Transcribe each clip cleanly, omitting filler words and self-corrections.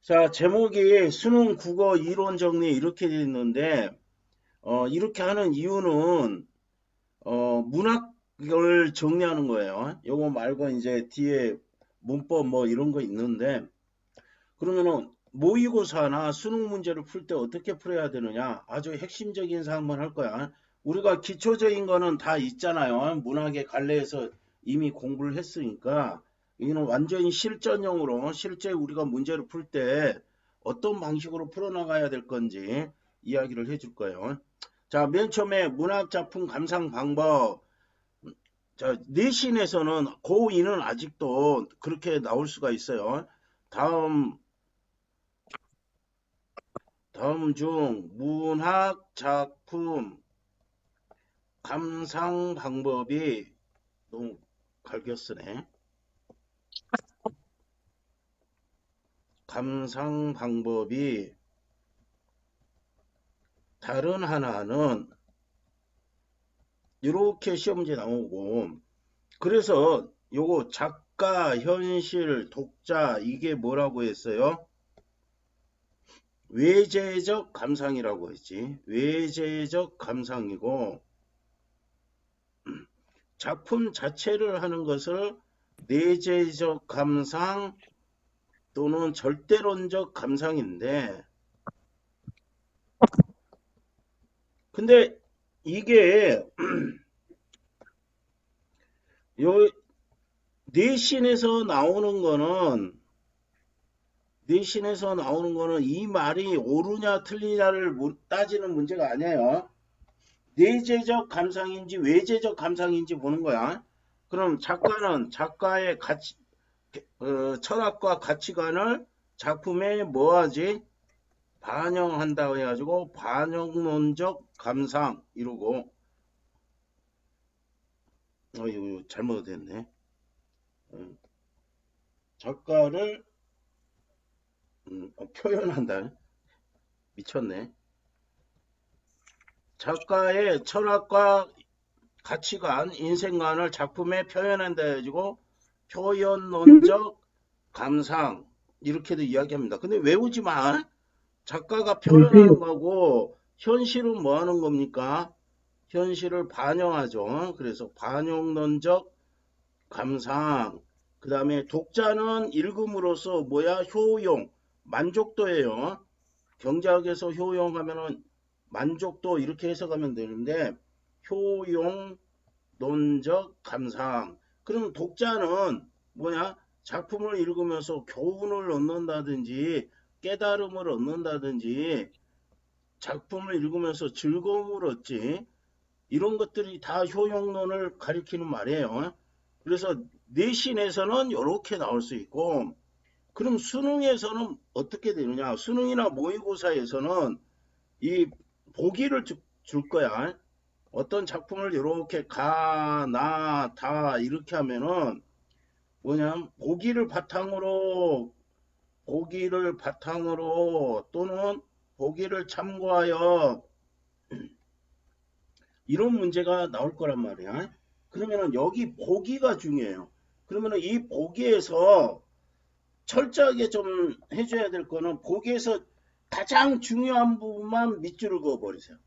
자, 제목이 수능 국어 이론 정리 이렇게 돼 있는데, 이렇게 하는 이유는, 문학을 정리하는 거예요. 요거 말고 이제 뒤에 문법 뭐 이런 거 있는데, 그러면은 모의고사나 수능 문제를 풀 때 어떻게 풀어야 되느냐? 아주 핵심적인 사항만 할 거야. 우리가 기초적인 거는 다 있잖아요. 문학의 갈래에서 이미 공부를 했으니까, 이거는 완전히 실전형으로 실제 우리가 문제를 풀 때 어떤 방식으로 풀어나가야 될 건지 이야기를 해줄 거예요. 자, 맨 처음에 문학 작품 감상 방법. 자, 내신에서는 고2는 아직도 그렇게 나올 수가 있어요. 다음 다음 중 문학 작품 감상 방법이 너무 갈겨 쓰네. 감상 방법이 다른 하나는 이렇게 시험 문제 나오고, 그래서 요거 작가, 현실, 독자 이게 뭐라고 했어요? 외재적 감상이라고 했지. 외재적 감상이고, 작품 자체를 하는 것을 내재적 감상 또는 절대론적 감상인데, 근데 이게 요 내신에서 나오는 거는 내신에서 나오는 거는 이 말이 옳으냐 틀리냐를 따지는 문제가 아니에요. 내재적 감상인지 외재적 감상인지 보는 거야. 그럼 작가는 작가의 가치, 철학과 가치관을 작품에 뭐하지? 반영한다고 해가지고 반영론적 감상 이러고, 이거 잘못됐네. 작가를 표현한다. 미쳤네. 작가의 철학과 가치관, 인생관을 작품에 표현한다 해가지고 표현론적 감상 이렇게도 이야기합니다. 근데 외우지 마. 작가가 표현하는 거고 현실은 뭐 하는 겁니까? 현실을 반영하죠. 그래서 반영론적 감상. 그 다음에 독자는 읽음으로써 뭐야? 효용, 만족도예요. 경제학에서 효용하면은 만족도 이렇게 해석하면 되는데, 효용, 논적, 감상. 그럼 독자는 뭐냐? 작품을 읽으면서 교훈을 얻는다든지 깨달음을 얻는다든지 작품을 읽으면서 즐거움을 얻지, 이런 것들이 다 효용론을 가리키는 말이에요. 그래서 내신에서는 이렇게 나올 수 있고, 그럼 수능에서는 어떻게 되느냐? 수능이나 모의고사에서는 이 보기를 줄 거야. 어떤 작품을 이렇게 가, 나, 다 이렇게 하면은 뭐냐? 보기를 바탕으로 또는 보기를 참고하여 이런 문제가 나올 거란 말이야. 그러면은 여기 보기가 중요해요. 그러면은 이 보기에서 철저하게 좀 해줘야 될 거는 보기에서 가장 중요한 부분만 밑줄을 그어버리세요.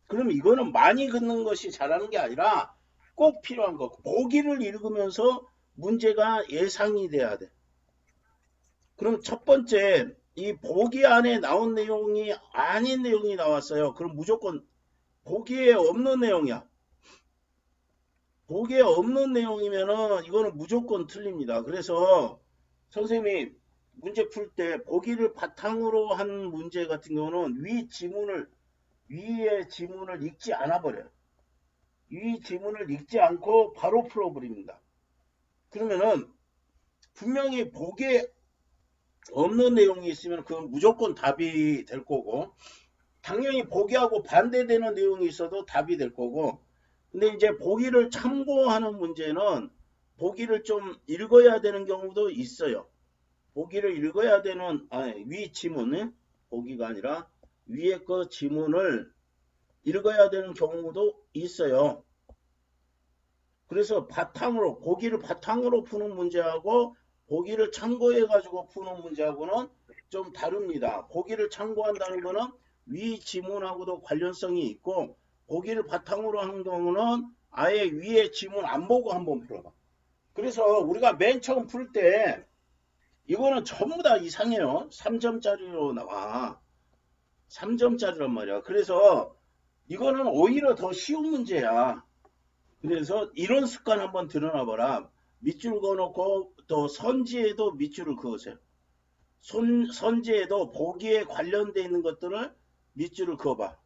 그럼 이거는 많이 긋는 것이 잘하는 게 아니라 꼭 필요한 거. 보기를 읽으면서 문제가 예상이 돼야 돼. 그럼 첫 번째, 이 보기 안에 나온 내용이 아닌 내용이 나왔어요. 그럼 무조건 보기에 없는 내용이야. 보기에 없는 내용이면은 이거는 무조건 틀립니다. 그래서 선생님이 문제 풀 때 보기를 바탕으로 한 문제 같은 경우는 위의 지문을 읽지 않아 버려요. 위 지문을 읽지 않고 바로 풀어버립니다. 그러면은 분명히 보기에 없는 내용이 있으면 그건 무조건 답이 될 거고, 당연히 보기하고 반대되는 내용이 있어도 답이 될 거고, 근데 이제 보기를 참고하는 문제는 보기를 좀 읽어야 되는 경우도 있어요. 보기를 읽어야 되는, 위 지문은 보기가 아니라 위에 그 지문을 읽어야 되는 경우도 있어요. 그래서 보기를 바탕으로 푸는 문제하고 보기를 참고해 가지고 푸는 문제하고는 좀 다릅니다. 보기를 참고한다는 거는 위 지문하고도 관련성이 있고, 보기를 바탕으로 하는 경우는 아예 위에 지문 안 보고 한번 풀어봐. 그래서 우리가 맨 처음 풀 때 이거는 전부 다 이상해요. 3점짜리로 나와. 3점짜리란 말이야. 그래서 이거는 오히려 더 쉬운 문제야. 그래서 이런 습관 한번 들여놔봐라. 밑줄 그어놓고 또 선지에도 밑줄을 그으세요. 선지에도 보기에 관련되어 있는 것들을 밑줄을 그어봐.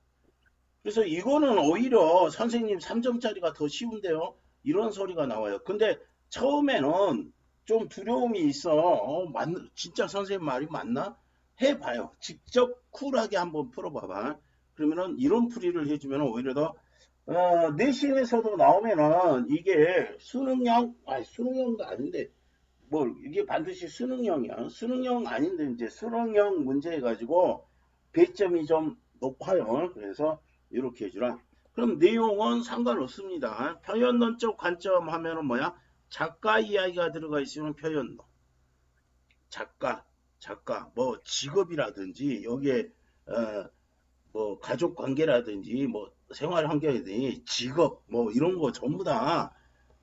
그래서 이거는 오히려 선생님 3점짜리가 더 쉬운데요. 이런 소리가 나와요. 근데 처음에는 좀 두려움이 있어. 진짜 선생님 말이 맞나? 해봐요. 직접 쿨하게 한번 풀어봐봐. 그러면은 이런 풀이를 해주면 오히려 더 내신에서도 나오면은 이게 수능형, 아니 수능형도 아닌데 뭐 이게 반드시 수능형이야. 수능형 아닌데 이제 수능형 문제 해가지고 배점이 좀 높아요. 그래서 이렇게 해주라. 그럼 내용은 상관없습니다. 표현론적 관점 하면은 뭐야? 작가 이야기가 들어가 있으면 표현론. 작가, 뭐 직업이라든지 여기에 뭐 가족 관계라든지 뭐 생활 환경이든지 직업 뭐 이런 거 전부 다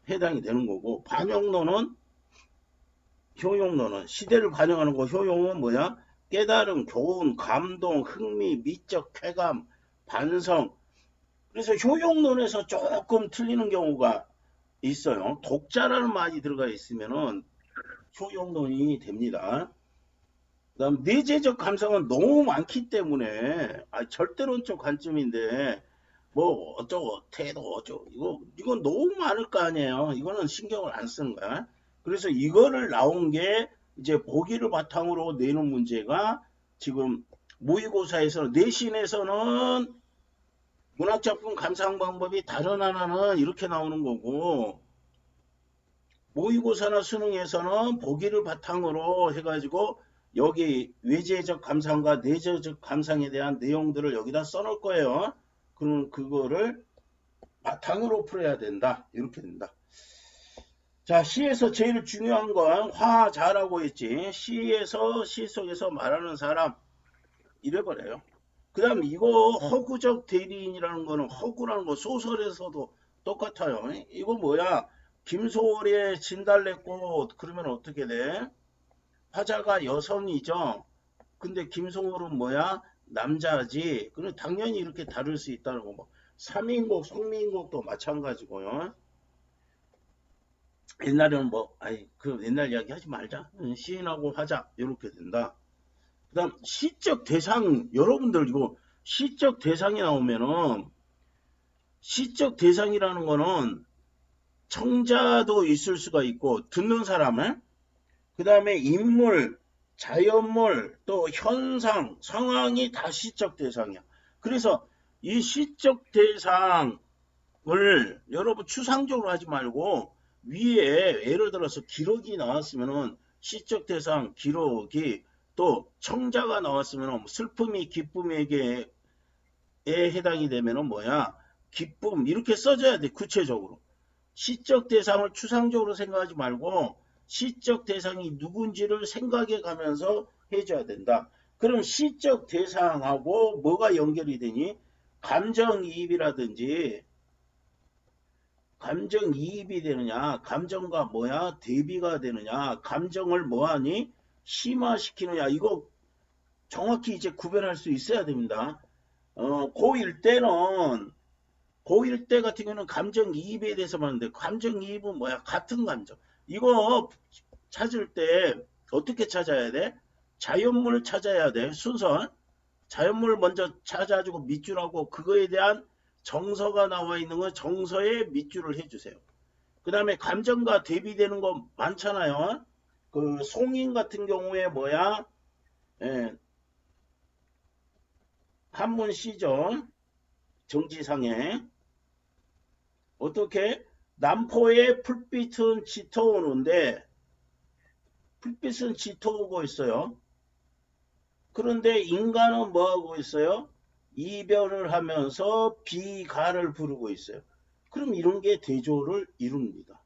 해당이 되는 거고, 반영론은 효용론은 시대를 반영하는 거. 효용은 뭐야? 깨달음, 교훈, 감동, 흥미, 미적 쾌감, 반성. 그래서 효용론에서 조금 틀리는 경우가 있어요. 독자라는 말이 들어가 있으면은 효용론이 됩니다. 그다음 내재적 감성은 너무 많기 때문에 절대론적 관점인데 뭐 어쩌고 태도 어쩌고 이건 너무 많을 거 아니에요. 이거는 신경을 안 쓰는 거야. 그래서 이거를 나온 게 이제 보기를 바탕으로 내는 문제가 지금 모의고사에서 내신에서는 문학작품 감상 방법이 다른 하나는 이렇게 나오는 거고, 모의고사나 수능에서는 보기를 바탕으로 해가지고 여기 외재적 감상과 내재적 감상에 대한 내용들을 여기다 써놓을 거예요. 그럼 그거를 바탕으로 풀어야 된다. 이렇게 된다. 자, 시에서 제일 중요한 건 화자라고 했지. 시에서 시 속에서 말하는 사람 이래버려요. 그 다음 이거 허구적 대리인이라는 거는, 허구라는 거 소설에서도 똑같아요. 이거 뭐야? 김소월의 진달래꽃 그러면 어떻게 돼? 화자가 여성이죠. 근데 김소월은 뭐야? 남자지. 그럼 당연히 이렇게 다룰 수 있다는 거. 뭐 삼인곡, 송민곡도 마찬가지고요. 옛날에는 뭐, 그 옛날 이야기 하지 말자. 시인하고 화자 이렇게 된다. 그 다음 시적 대상, 여러분들 이거 시적 대상이 나오면은, 시적 대상이라는 거는 청자도 있을 수가 있고 듣는 사람을, 그 다음에 인물, 자연물, 또 현상, 상황이 다 시적 대상이야. 그래서 이 시적 대상을 여러분 추상적으로 하지 말고 위에 예를 들어서 기록이 나왔으면은 시적 대상 기록이, 또 청자가 나왔으면 슬픔이 기쁨에게 해당이 되면은 뭐야? 기쁨 이렇게 써줘야 돼. 구체적으로. 시적 대상을 추상적으로 생각하지 말고 시적 대상이 누군지를 생각해 가면서 해줘야 된다. 그럼 시적 대상하고 뭐가 연결이 되니? 감정이입이라든지, 감정이입이 되느냐, 감정과 뭐야? 대비가 되느냐, 감정을 뭐하니? 심화시키느냐. 이거 정확히 이제 구별할 수 있어야 됩니다. 고1 때는, 고1 때 같은 경우는 감정이입에 대해서 봤는데, 감정이입은 뭐야? 같은 감정. 이거 찾을 때 어떻게 찾아야 돼? 자연물 찾아야 돼. 순서. 자연물 먼저 찾아주고 밑줄하고 그거에 대한 정서가 나와 있는 거 정서에 밑줄을 해주세요. 그 다음에 감정과 대비되는 거 많잖아요. 그 송인 같은 경우에 뭐야? 한문 시죠. 정지상에. 어떻게? 남포의 풀빛은 짙어오는데, 풀빛은 짙어오고 있어요. 그런데 인간은 뭐하고 있어요? 이별을 하면서 비가를 부르고 있어요. 그럼 이런 게 대조를 이룹니다.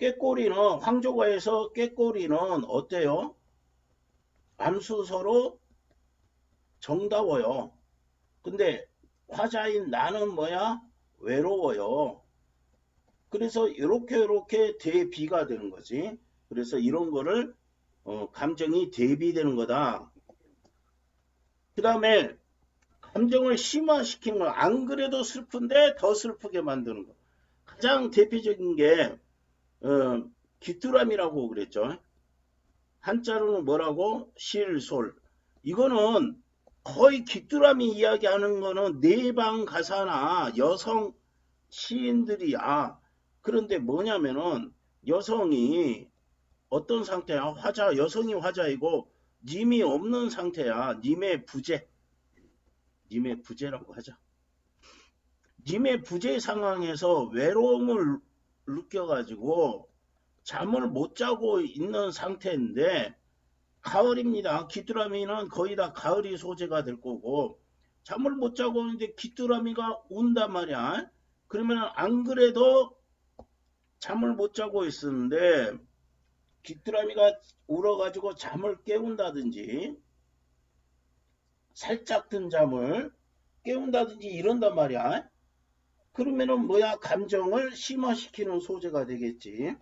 꾀꼬리는 황조가에서 꾀꼬리는 어때요? 암수서로 정다워요. 근데 화자인 나는 뭐야? 외로워요. 그래서 이렇게 대비가 되는 거지. 그래서 이런 거를 감정이 대비되는 거다. 그 다음에 감정을 심화시키는 거. 안 그래도 슬픈데 더 슬프게 만드는 거. 가장 대표적인 게 귀뚜라미라고 그랬죠. 한자로는 뭐라고? 실솔. 이거는 거의 귀뚜라미 이야기하는 거는 내방 가사나 여성 시인들이야. 그런데 뭐냐면은 여성이 어떤 상태야? 화자, 여성이 화자이고 님이 없는 상태야. 님의 부재. 님의 부재라고 하자. 님의 부재 상황에서 외로움을 느껴가지고 잠을 못 자고 있는 상태인데 가을입니다. 귀뚜라미는 거의 다 가을이 소재가 될 거고 잠을 못 자고 있는데 귀뚜라미가 운단 말이야. 그러면 안 그래도 잠을 못 자고 있었는데 귀뚜라미가 울어가지고 잠을 깨운다든지 살짝 든 잠을 깨운다든지 이런단 말이야. 그러면은 뭐야? 감정을 심화시키는 소재가 되겠지.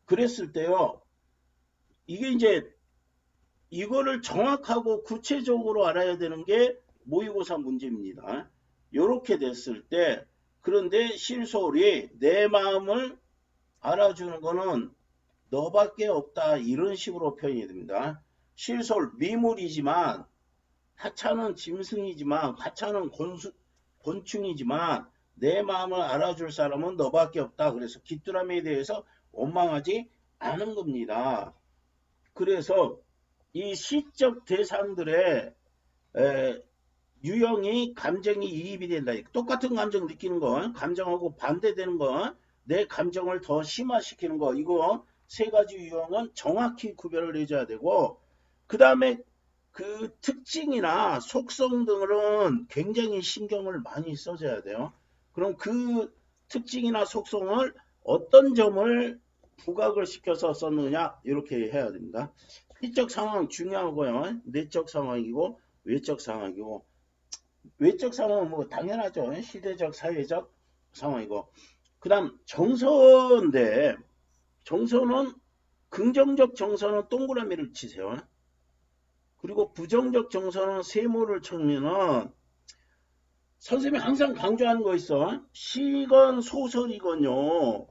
그랬을 때요. 이게 이제 이거를 정확하고 구체적으로 알아야 되는 게 모의고사 문제입니다. 이렇게 됐을 때 그런데 실솔이 내 마음을 알아주는 거는 너밖에 없다 이런 식으로 표현이 됩니다. 실솔 미물이지만 하찮은 짐승이지만 하찮은 곤충이지만 내 마음을 알아줄 사람은 너밖에 없다. 그래서 귀뚜라미에 대해서 원망하지 않은 겁니다. 그래서 이 시적 대상들의 유형이 감정이 이입이 된다. 똑같은 감정 느끼는 거, 감정하고 반대되는 거, 내 감정을 더 심화시키는 거, 이거 세 가지 유형은 정확히 구별을 해줘야 되고, 그 다음에 그 특징이나 속성 등은 굉장히 신경을 많이 써줘야 돼요. 그럼 그 특징이나 속성을 어떤 점을 부각을 시켜서 썼느냐 이렇게 해야 됩니다. 시적 상황 중요하고요. 내적 상황이고 외적 상황이고 외적 상황은 뭐 당연하죠. 시대적 사회적 상황이고 그 다음 정서인데 정서는 긍정적 정서는 동그라미를 치세요. 그리고 부정적 정서는 세모를 쳐면은 선생님이 항상 강조하는 거 있어. 시건 소설이건요.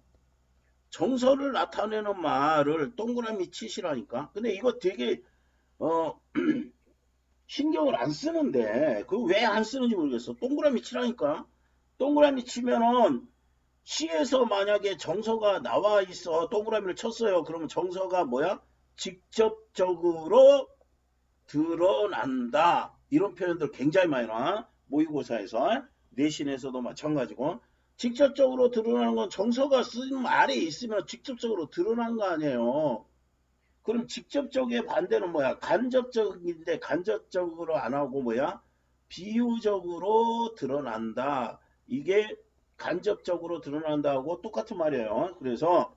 정서를 나타내는 말을 동그라미 치시라니까. 근데 이거 되게 신경을 안 쓰는데 그 왜 안 쓰는지 모르겠어. 동그라미 치라니까. 동그라미 치면은 시에서 만약에 정서가 나와 있어. 동그라미를 쳤어요. 그러면 정서가 뭐야? 직접적으로 드러난다. 이런 표현들 굉장히 많이 나와. 모의고사에서 내신에서도 마찬가지고 직접적으로 드러나는 건 정서가 쓴 말에 있으면 직접적으로 드러난 거 아니에요. 그럼 직접적의 반대는 뭐야? 간접적인데 간접적으로 안 하고 뭐야? 비유적으로 드러난다. 이게 간접적으로 드러난다고 똑같은 말이에요. 그래서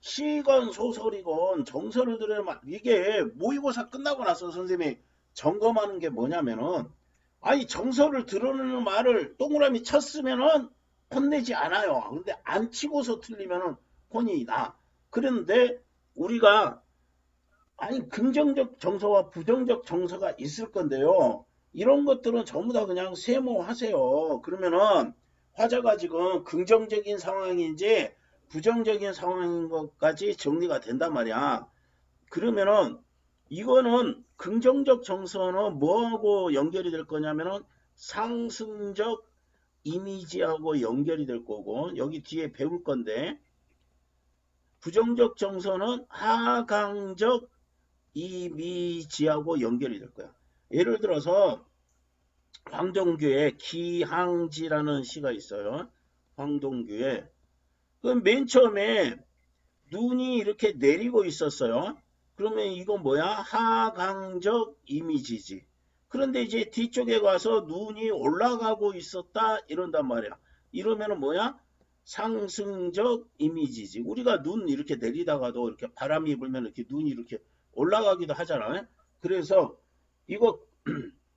시건 소설이건 정서를 드러내면 이게 모의고사 끝나고 나서 선생님이 점검하는 게 뭐냐면은 아니 정서를 드러내는 말을 동그라미 쳤으면은 혼내지 않아요. 근데 안 치고서 틀리면은 혼이 나. 그런데 우리가 아니 긍정적 정서와 부정적 정서가 있을 건데요. 이런 것들은 전부 다 그냥 세모하세요. 그러면은 화자가 지금 긍정적인 상황인지 부정적인 상황인 것까지 정리가 된단 말이야. 그러면은 이거는 긍정적 정서는 뭐하고 연결이 될 거냐면은 상승적 이미지하고 연결이 될 거고 여기 뒤에 배울 건데 부정적 정서는 하강적 이미지하고 연결이 될 거야. 예를 들어서 황동규의 기항지라는 시가 있어요. 황동규의 그럼 맨 처음에 눈이 이렇게 내리고 있었어요. 그러면 이건 뭐야? 하강적 이미지지. 그런데 이제 뒤쪽에 가서 눈이 올라가고 있었다 이런단 말이야. 이러면은 뭐야? 상승적 이미지지. 우리가 눈 이렇게 내리다가도 이렇게 바람이 불면 이렇게 눈이 이렇게 올라가기도 하잖아요. 그래서 이거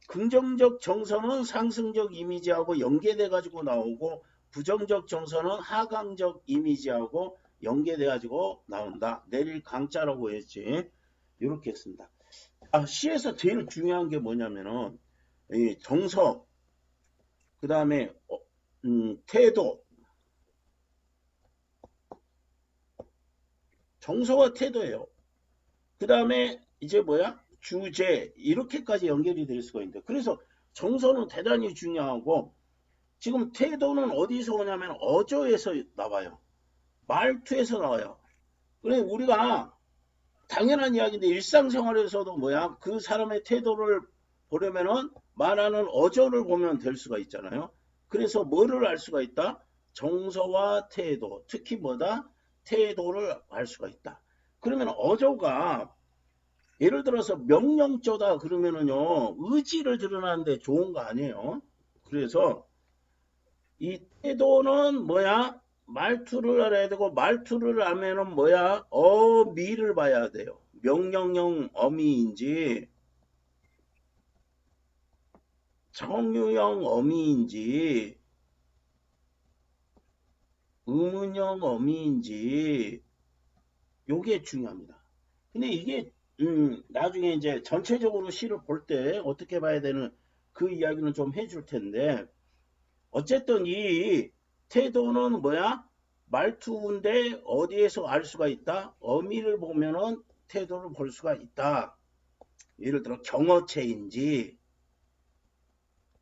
긍정적 정서는 상승적 이미지하고 연계돼 가지고 나오고 부정적 정서는 하강적 이미지하고 연계돼 가지고 나온다. 내릴 강자라고 했지. 이렇게 했습니다. 시에서 제일 중요한 게 뭐냐면은 이 정서, 그 다음에 태도, 정서와 태도예요. 그 다음에 이제 뭐야? 주제, 이렇게까지 연결이 될 수가 있는데, 그래서 정서는 대단히 중요하고, 지금 태도는 어디서 오냐면 어조에서 나와요. 말투에서 나와요. 그래 우리가 당연한 이야기인데 일상생활에서도 뭐야? 그 사람의 태도를 보려면은 말하는 어조를 보면 될 수가 있잖아요. 그래서 뭐를 알 수가 있다? 정서와 태도, 특히 뭐다? 태도를 알 수가 있다. 그러면 어조가 예를 들어서 명령조다 그러면은요, 의지를 드러나는데 좋은 거 아니에요. 그래서 이 태도는 뭐야? 말투를 알아야 되고, 말투를 알면은 뭐야? 어미를 봐야 돼요. 명령형 어미인지 청유형 어미인지 의문형 어미인지 요게 중요합니다. 근데 이게 나중에 이제 전체적으로 시를 볼 때 어떻게 봐야 되는 그 이야기는 좀 해줄 텐데, 어쨌든 이 태도는 뭐야? 말투인데 어디에서 알 수가 있다? 어미를 보면은 태도를 볼 수가 있다. 예를 들어 경어체인지,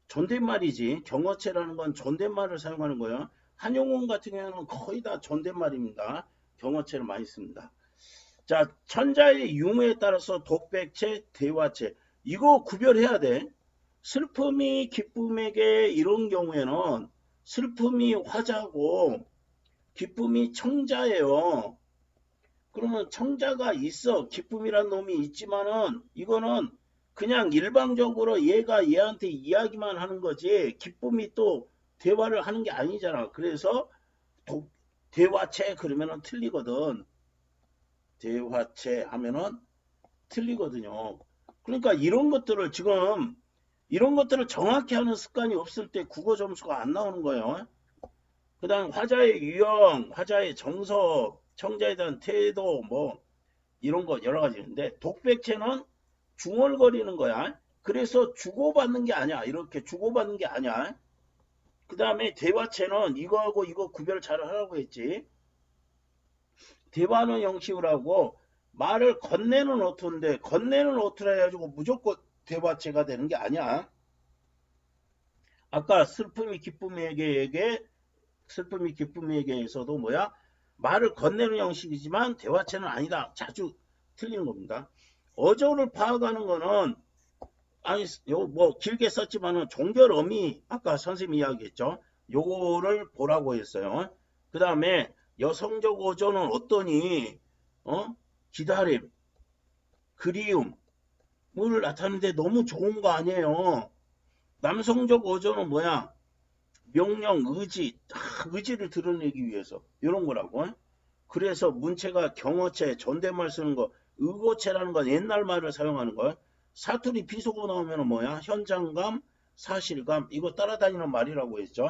존댓말이지. 경어체라는 건 존댓말을 사용하는 거예요. 한용운 같은 경우는 거의 다 존댓말입니다. 경어체를 많이 씁니다. 자, 천자의 유무에 따라서 독백체, 대화체. 이거 구별해야 돼. 슬픔이 기쁨에게 이런 경우에는 슬픔이 화자고 기쁨이 청자예요. 그러면 청자가 있어. 기쁨이란 놈이 있지만은 이거는 그냥 일방적으로 얘가 얘한테 이야기만 하는 거지 기쁨이 또 대화를 하는 게 아니잖아. 그래서 대화체 그러면은 틀리거든. 대화체 하면은 틀리거든요. 그러니까 이런 것들을 지금 이런 것들을 정확히 하는 습관이 없을 때 국어 점수가 안 나오는 거예요. 그 다음 화자의 유형, 화자의 정서, 청자에 대한 태도 뭐 이런 거 여러 가지 있는데, 독백체는 중얼거리는 거야. 그래서 주고받는 게 아니야. 이렇게 주고받는 게 아니야. 그 다음에 대화체는 이거하고 이거 구별 잘 하라고 했지. 대화는 형식이라고 말을 건네는 어투인데 건네는 어투라 해가지고 무조건 대화체가 되는 게 아니야. 아까 슬픔이 기쁨에게에서도 뭐야? 말을 건네는 형식이지만 대화체는 아니다. 자주 틀리는 겁니다. 어조를 파악하는 거는 아니 뭐 길게 썼지만은 종결 어미 아까 선생님이 이야기했죠. 요거를 보라고 했어요. 그 다음에 여성적 어조는 어떠니? 기다림, 그리움을 나타내는데 너무 좋은 거 아니에요. 남성적 어조는 뭐야? 명령, 의지, 의지를 드러내기 위해서 이런 거라고. 그래서 문체가 경어체, 존댓말 쓰는 거, 의고체라는 건 옛날 말을 사용하는 거야. 사투리 비속어 나오면 뭐야? 현장감, 사실감, 이거 따라다니는 말이라고 했죠.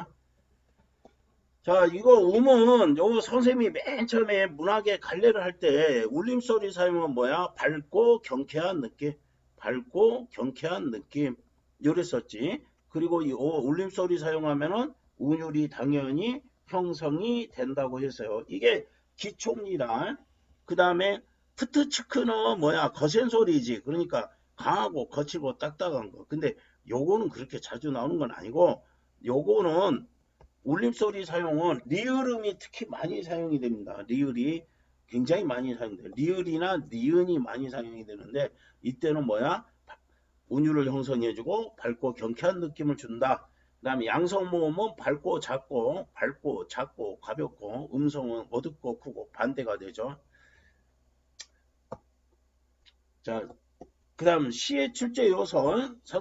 자, 이거 음은 요 선생님이 맨 처음에 문학의 갈래를 할 때 울림소리 사용은 뭐야? 밝고 경쾌한 느낌, 밝고 경쾌한 느낌 이랬었지. 그리고 이 울림소리 사용하면은 운율이 당연히 형성이 된다고 했어요. 이게 기초입니다. 그 다음에 프트츠크는 뭐야? 거센 소리지. 그러니까 강하고 거칠고 딱딱한 거. 근데 요거는 그렇게 자주 나오는 건 아니고, 요거는 울림소리 사용은 리을음이 특히 많이 사용이 됩니다. 리을이 굉장히 많이 사용돼요. 리을이나 니은이 많이 사용이 되는데, 이때는 뭐야? 운율을 형성해주고 밝고 경쾌한 느낌을 준다. 그 다음에 양성모음은 밝고 작고 가볍고, 음성은 어둡고 크고 반대가 되죠. 자, 그 다음 시의 출제 요소,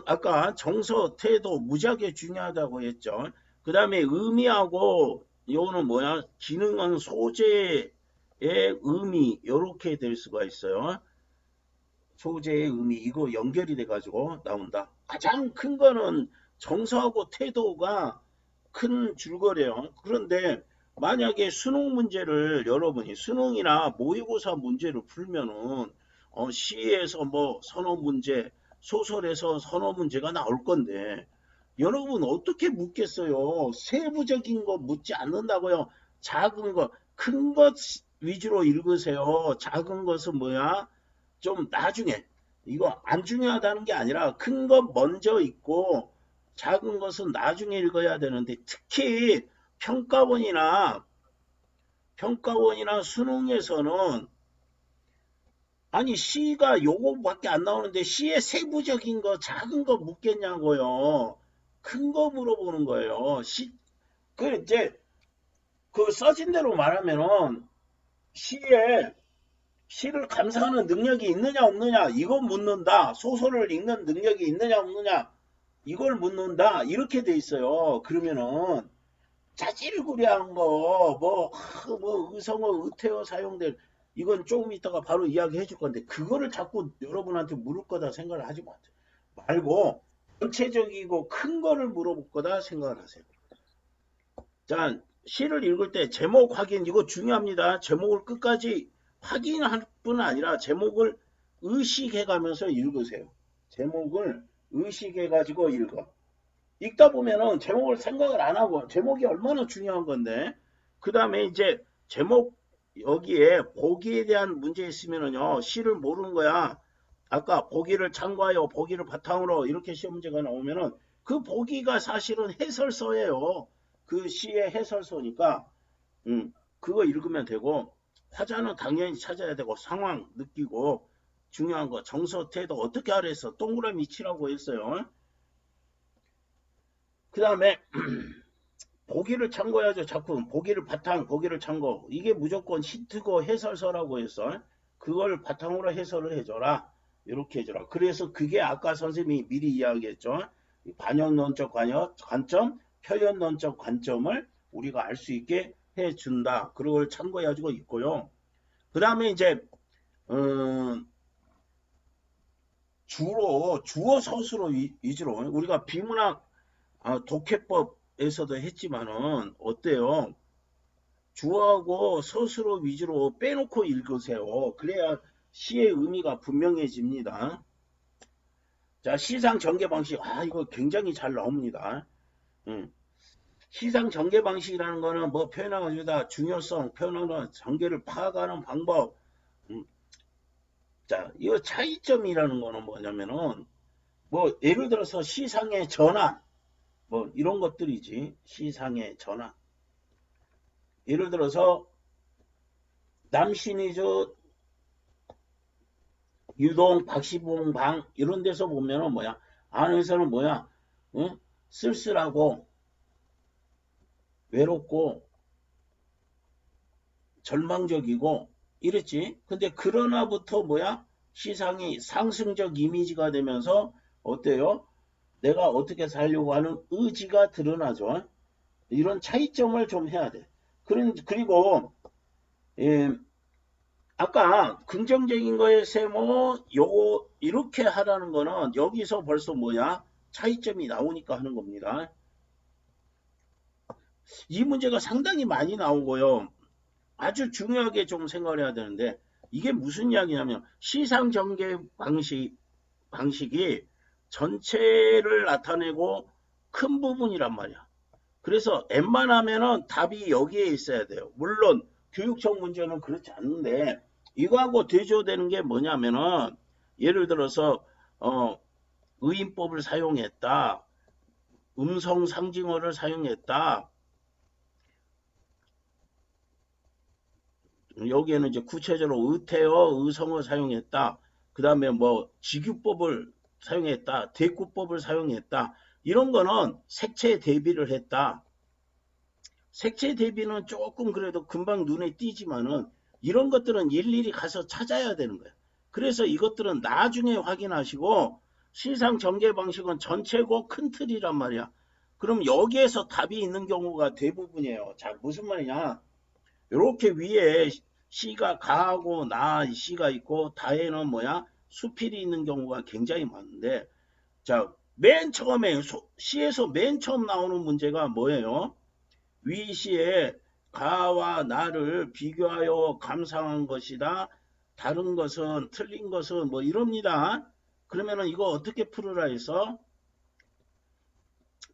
아까 정서, 태도 무지하게 중요하다고 했죠. 그 다음에 의미하고 이거는 뭐야? 기능은 소재의 의미 이렇게 될 수가 있어요. 소재의 의미 이거 연결이 돼가지고 나온다. 가장 큰 거는 정서하고 태도가 큰 줄거리예요. 그런데 만약에 수능 문제를 여러분이 수능이나 모의고사 문제를 풀면은 시에서 뭐 선어 문제, 소설에서 선어 문제가 나올 건데 여러분 어떻게 묻겠어요? 세부적인 거 묻지 않는다고요. 작은 거, 큰 것 위주로 읽으세요. 작은 것은 뭐야? 좀 나중에 이거 안 중요하다는 게 아니라 큰 것 먼저 읽고 작은 것은 나중에 읽어야 되는데 특히 평가원이나 수능에서는 아니 시가 요거밖에 안 나오는데 시의 세부적인 거 작은 거 묻겠냐고요. 큰 거 물어보는 거예요. 그 이제 그 써진 대로 말하면은 시에 시를 감상하는 능력이 있느냐 없느냐 이거 묻는다. 소설을 읽는 능력이 있느냐 없느냐 이걸 묻는다. 이렇게 돼 있어요. 그러면은 자질구레한 거, 뭐 의성어, 의태어 사용될 이건 조금 있다가 바로 이야기해 줄 건데 그거를 자꾸 여러분한테 물을 거다 생각을 하지 말고 전체적이고 큰 거를 물어볼 거다 생각을 하세요. 자, 시를 읽을 때 제목 확인 이거 중요합니다. 제목을 끝까지 확인할 뿐 아니라 제목을 의식해 가면서 읽으세요. 제목을 의식해 가지고 읽어. 읽다 보면은 제목을 생각을 안 하고 제목이 얼마나 중요한 건데 그 다음에 이제 제목 여기에 보기에 대한 문제 있으면은요 시를 모르는 거야. 아까 보기를 참고하여 보기를 바탕으로 이렇게 시험 문제가 나오면은 그 보기가 사실은 해설서예요. 그 시의 해설서니까 그거 읽으면 되고 화자는 당연히 찾아야 되고 상황 느끼고 중요한 거 정서 태도 어떻게 하랬어 동그라미 치라고 했어요. 그 다음에 보기를 참고해야죠. 자꾸 보기를 바탕 보기를 참고 이게 무조건 시트고 해설서라고 해서 그걸 바탕으로 해설을 해줘라. 이렇게 해줘라. 그래서 그게 아까 선생님이 미리 이야기했죠. 반영론적 관점, 표현론적 관점을 우리가 알 수 있게 해준다. 그걸 참고해가지고 있고요. 그 다음에 이제 주로 주어 서술어 위주로 우리가 비문학 독해법에서도 했지만은 어때요? 주어하고 서술어 위주로 빼놓고 읽으세요. 그래야 시의 의미가 분명해집니다. 자, 시상 전개 방식. 이거 굉장히 잘 나옵니다. 시상 전개 방식이라는 거는 뭐 표현하기보다 중요성, 표현하는 전개를 파악하는 방법. 자, 이 차이점이라는 거는 뭐냐면은 뭐 예를 들어서 시상의 전환 뭐 이런 것들이지. 시상의 전환. 예를 들어서 남신이죠. 유동, 박시봉, 방 이런 데서 보면은 뭐야? 안에서는 뭐야? 응? 쓸쓸하고 외롭고 절망적이고 이랬지. 근데 그러나부터 뭐야? 시상이 상승적 이미지가 되면서 어때요? 내가 어떻게 살려고 하는 의지가 드러나죠. 이런 차이점을 좀 해야 돼. 그리고 아까 긍정적인 거에 세모 요거 이렇게 하라는 거는 여기서 벌써 뭐야? 차이점이 나오니까 하는 겁니다. 이 문제가 상당히 많이 나오고요. 아주 중요하게 좀 생각을 해야 되는데 이게 무슨 이야기냐면 시상 전개 방식이 전체를 나타내고 큰 부분이란 말이야. 그래서 웬만하면은 답이 여기에 있어야 돼요. 물론 교육청 문제는 그렇지 않는데 이거하고 대조되는 게 뭐냐면은 예를 들어서 의인법을 사용했다. 음성 상징어를 사용했다. 여기에는 이제 구체적으로 의태어, 의성어 사용했다. 그 다음에 뭐 직유법을 사용했다. 대꾸법을 사용했다. 이런 거는 색채 대비를 했다. 색채 대비는 조금 그래도 금방 눈에 띄지만은 이런 것들은 일일이 가서 찾아야 되는 거예요. 그래서 이것들은 나중에 확인하시고 시상 전개 방식은 전체고 큰 틀이란 말이야. 그럼 여기에서 답이 있는 경우가 대부분이에요. 자, 무슨 말이냐? 이렇게 위에 시가 가하고 나 시가 있고 다에는 뭐야? 수필이 있는 경우가 굉장히 많은데, 자, 맨 처음에 시에서 맨 처음 나오는 문제가 뭐예요? 위 시에 가와 나를 비교하여 감상한 것이다. 다른 것은 틀린 것은 뭐 이럽니다. 그러면은 이거 어떻게 풀으라 해서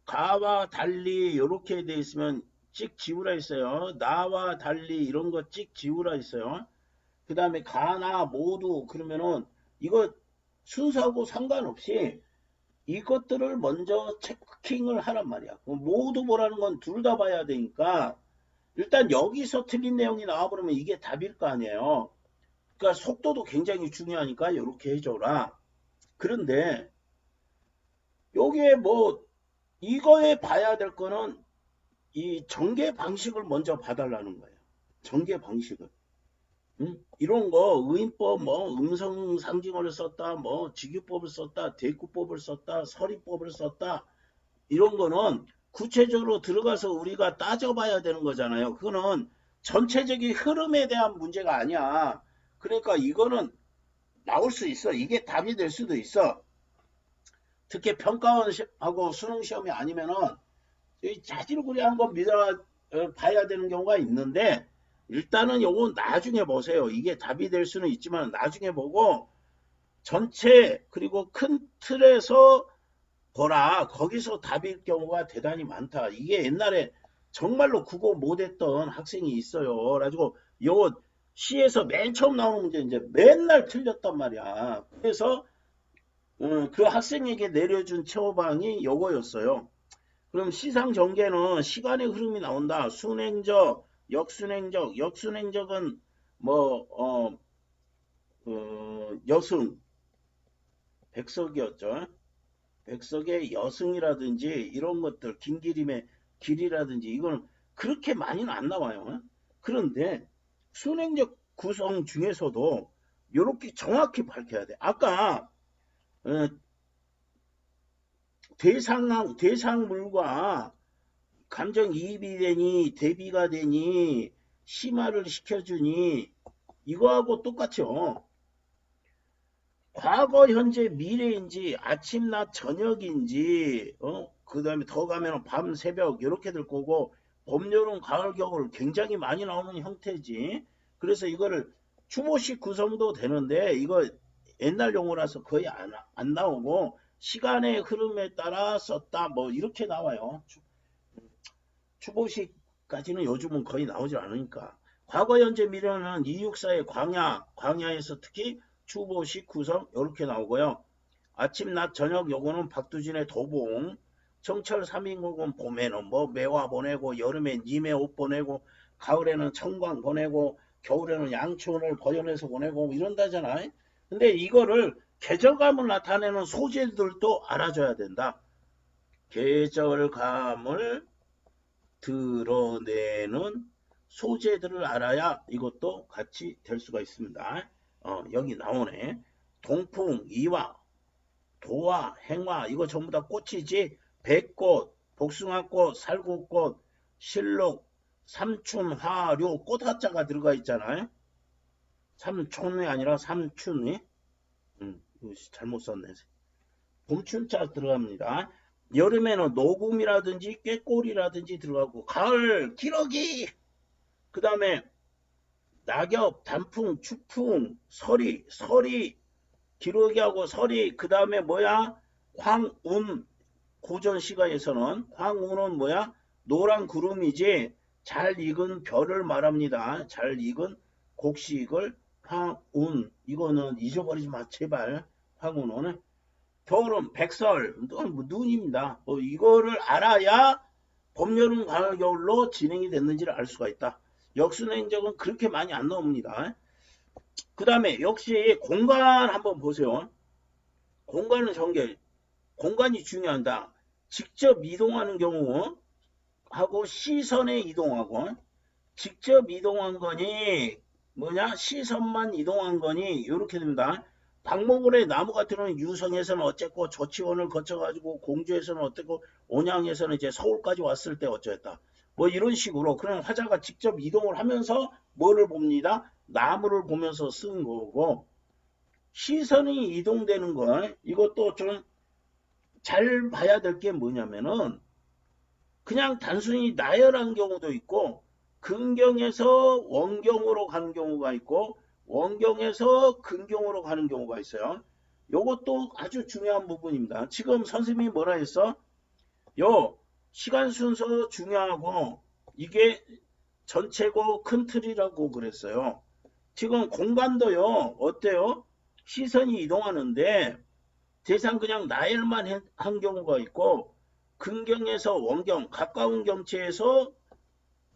가와 달리 이렇게 돼 있으면 찍 지우라 했어요. 나와 달리 이런 거 찍 지우라 했어요. 그 다음에 가나 모두 그러면은 이거 순서하고 상관없이 이것들을 먼저 체킹을 하란 말이야. 모두 보라는 건 둘 다 봐야 되니까 일단 여기서 틀린 내용이 나와버리면 이게 답일 거 아니에요. 그러니까 속도도 굉장히 중요하니까 이렇게 해줘라. 그런데 여기에 뭐 이거에 봐야 될 거는 이 전개 방식을 먼저 봐달라는 거예요. 전개 방식을. 이런 거 의인법 뭐 음성 상징어를 썼다 뭐 직유법을 썼다 대구법을 썼다 서리법을 썼다 이런 거는 구체적으로 들어가서 우리가 따져봐야 되는 거잖아요. 그거는 전체적인 흐름에 대한 문제가 아니야. 그러니까 이거는 나올 수 있어. 이게 답이 될 수도 있어. 특히 평가원하고 수능시험이 아니면은 자질구레한 거 봐야 되는 경우가 있는데 일단은 요건 나중에 보세요. 이게 답이 될 수는 있지만 나중에 보고 전체 그리고 큰 틀에서 보라. 거기서 답일 경우가 대단히 많다. 이게 옛날에 정말로 국어 못했던 학생이 있어요. 그래가지고 요 시에서 맨 처음 나오는 문제 이제 맨날 틀렸단 말이야. 그래서 그 학생에게 내려준 처방이 요거였어요. 그럼 시상 전개는 시간의 흐름이 나온다. 순행적, 역순행적, 역순행적은 뭐 여승, 백석이었죠. 백석의 여승이라든지 이런 것들, 긴기림의 길이라든지 이거는 그렇게 많이는 안 나와요. 그런데 순행적 구성 중에서도 이렇게 정확히 밝혀야 돼. 아까 대상물과 감정이입이 되니 대비가 되니 심화를 시켜주니 이거하고 똑같죠. 과거 현재 미래인지 아침 낮 저녁인지 그 다음에 더 가면 밤 새벽 이렇게 될 거고 봄 여름 가을 겨울 굉장히 많이 나오는 형태지. 그래서 이거를 추모식 구성도 되는데 이거 옛날 용어라서 거의 안 나오고 시간의 흐름에 따라 썼다 뭐 이렇게 나와요. 추보식까지는 요즘은 거의 나오질 않으니까. 과거 현재 미래는 이육사의 광야에서 특히 추보식 구성 이렇게 나오고요. 아침 낮 저녁 요거는 박두진의 도봉, 청철 3인국은 봄에는 뭐 매화 보내고 여름엔 님의 옷 보내고 가을에는 청광 보내고 겨울에는 양춘을 버연해서 보내고 뭐 이런다잖아요. 근데 이거를 계절감을 나타내는 소재들도 알아줘야 된다. 계절감을 드러내는 소재들을 알아야 이것도 같이 될 수가 있습니다. 여기 나오네. 동풍, 이화, 도화, 행화 이거 전부 다 꽃이지. 백꽃, 복숭아꽃, 살구꽃, 실록, 삼춘, 화류 꽃 한자가 들어가 있잖아요. 삼촌이 아니라 삼춘이. 잘못 썼네. 봄춘자 들어갑니다. 여름에는 녹음이라든지 꾀꼬리라든지 들어가고 가을 기러기 그 다음에 낙엽 단풍 추풍 설이 기러기하고 설이 그 다음에 뭐야 황운 고전 시가에서는 황운은 뭐야 노란 구름이지 잘 익은 별을 말합니다. 잘 익은 곡식을 황운 이거는 잊어버리지 마 제발. 황운은 겨울은 백설, 눈입니다. 이거를 알아야 봄, 여름, 가을, 겨울로 진행이 됐는지를 알 수가 있다. 역순행적은 그렇게 많이 안 나옵니다. 그 다음에 역시 공간 한번 보세요. 공간은 전개, 공간이 중요하다. 직접 이동하는 경우 하고 시선에 이동하고 직접 이동한 거니 뭐냐 시선만 이동한 거니 이렇게 됩니다. 박목원의 나무 같은 경우는 유성에서는 어쨌고 조치원을 거쳐가지고 공주에서는 어땠고 온양에서는 이제 서울까지 왔을 때 어쩌했다. 뭐 이런 식으로 그냥 화자가 직접 이동을 하면서 뭐를 봅니다. 나무를 보면서 쓴 거고 시선이 이동되는 걸 이것도 좀 잘 봐야 될 게 뭐냐면은 그냥 단순히 나열한 경우도 있고 근경에서 원경으로 가는 경우가 있고 원경에서 근경으로 가는 경우가 있어요. 이것도 아주 중요한 부분입니다. 지금 선생님이 뭐라 했어? 요 시간 순서 중요하고 이게 전체고 큰 틀이라고 그랬어요. 지금 공간도요. 어때요? 시선이 이동하는데 대상 그냥 나열만 한 경우가 있고 근경에서 원경, 가까운 경치에서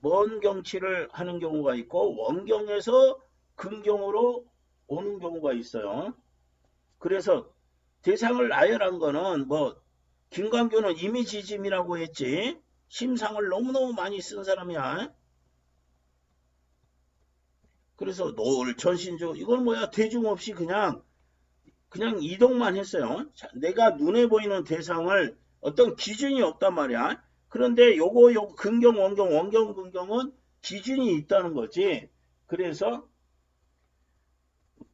먼 경치를 하는 경우가 있고 원경에서 근경으로 오는 경우가 있어요. 그래서 대상을 나열한 거는 뭐 김광규는 이미지즘이라고 했지 심상을 너무너무 많이 쓴 사람이야. 그래서 노을, 전신주 이건 뭐야 대중 없이 그냥 이동만 했어요. 자, 내가 눈에 보이는 대상을 어떤 기준이 없단 말이야. 그런데 요 근경, 원경, 근경은 기준이 있다는 거지. 그래서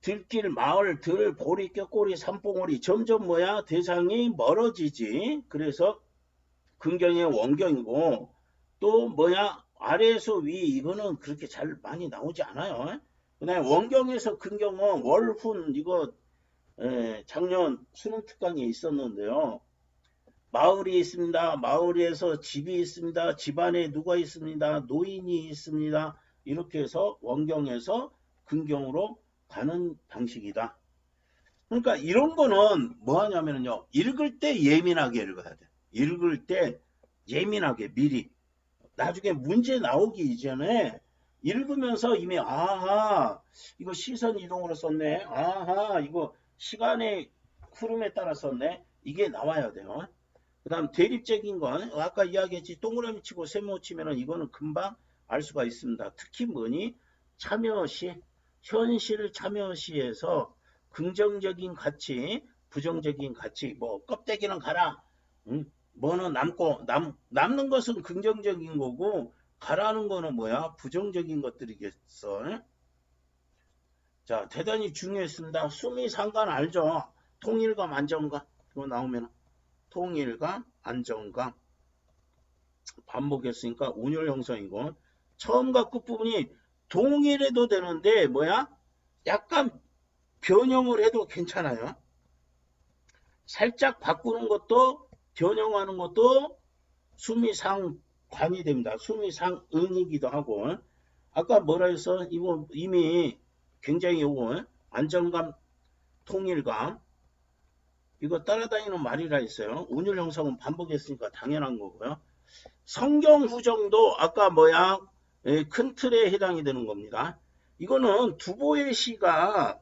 들길, 마을, 들, 보리, 껴꼬리, 산봉우리 점점 뭐야 대상이 멀어지지. 그래서 근경이 원경이고 또 뭐야 아래에서 위 이거는 그렇게 잘 많이 나오지 않아요. 그다음에 원경에서 근경은 월훈 이거 작년 수능 특강에 있었는데요. 마을이 있습니다. 마을에서 집이 있습니다. 집안에 누가 있습니다. 노인이 있습니다. 이렇게 해서 원경에서 근경으로 가는 방식이다. 그러니까 이런 거는 뭐 하냐면요. 읽을 때 예민하게 읽어야 돼. 읽을 때 예민하게 미리. 나중에 문제 나오기 이전에 읽으면서 이미 아하 이거 시선 이동으로 썼네. 아하 이거 시간의 흐름에 따라 썼네. 이게 나와야 돼요. 그 다음 대립적인 건 아까 이야기했지 동그라미 치고 세모 치면은 이거는 금방 알 수가 있습니다. 특히 뭐니 참여시 현실 참여시에서 긍정적인 가치 부정적인 가치 뭐 껍데기는 가라 뭐는 남고 남는 것은 긍정적인 거고 가라는 거는 뭐야 부정적인 것들이겠어. 자 대단히 중요했습니다. 수미 상관 알죠? 통일감 안정감 이거 나오면 통일감 안정감 반복했으니까 운율 형성이고 처음과 끝부분이 동일해도 되는데 뭐야 약간 변형을 해도 괜찮아요. 살짝 바꾸는 것도 변형하는 것도 수미상관이 됩니다. 수미상응이기도 하고 아까 뭐라 해서 이거 이미 굉장히 요거 안정감 통일감 이거 따라다니는 말이라 했어요. 운율 형성은 반복했으니까 당연한 거고요. 성경 후정도 아까 뭐야 큰 틀에 해당이 되는 겁니다. 이거는 두보의 시가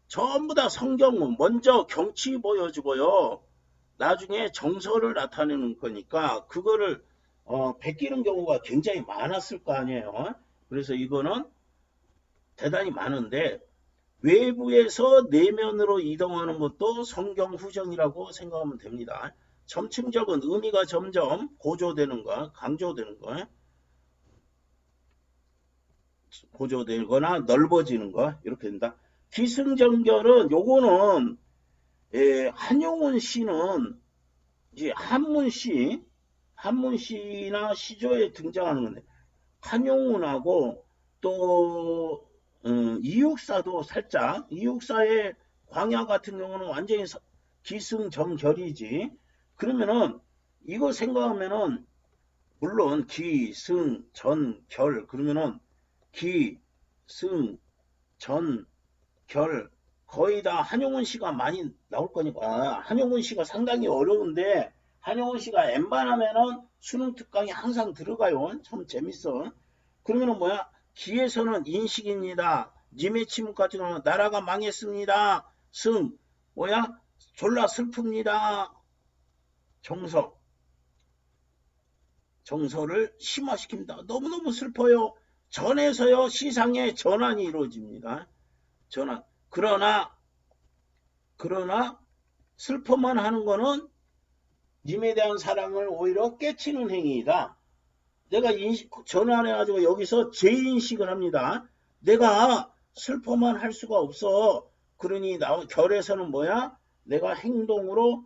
전부 다 성경 먼저 경치 보여주고요. 나중에 정서를 나타내는 거니까 그거를 베끼는 경우가 굉장히 많았을 거 아니에요. 그래서 이거는 대단히 많은데 외부에서 내면으로 이동하는 것도 성경 후정이라고 생각하면 됩니다. 점층적은 의미가 점점 고조되는 거, 강조되는 거, 고조되거나 넓어지는 거 이렇게 된다. 기승전결은 요거는 한용운 씨는 이제 한문시나 시조에 등장하는 건데 한용운하고 또 이육사도 살짝 이육사의 광야 같은 경우는 완전히 기승전결이지. 그러면은 이거 생각하면은 물론 기승전결 그러면은 기승전결 거의 다 한용운 씨가 많이 나올 거니까 한용운 씨가 상당히 어려운데 한용운 씨가 N반하면은 수능 특강이 항상 들어가요. 참 재밌어. 그러면은 뭐야 기에서는 인식입니다. 님의 침묵 같은 경우는 나라가 망했습니다. 승 뭐야 졸라 슬픕니다. 정서를 심화시킵니다. 너무너무 슬퍼요. 전에서요 시상의 전환이 이루어집니다. 전환. 그러나 슬퍼만 하는 거는 님에 대한 사랑을 오히려 깨치는 행위이다. 내가 전환해가지고 여기서 재인식을 합니다. 내가 슬퍼만 할 수가 없어. 그러니 결에서는 뭐야? 내가 행동으로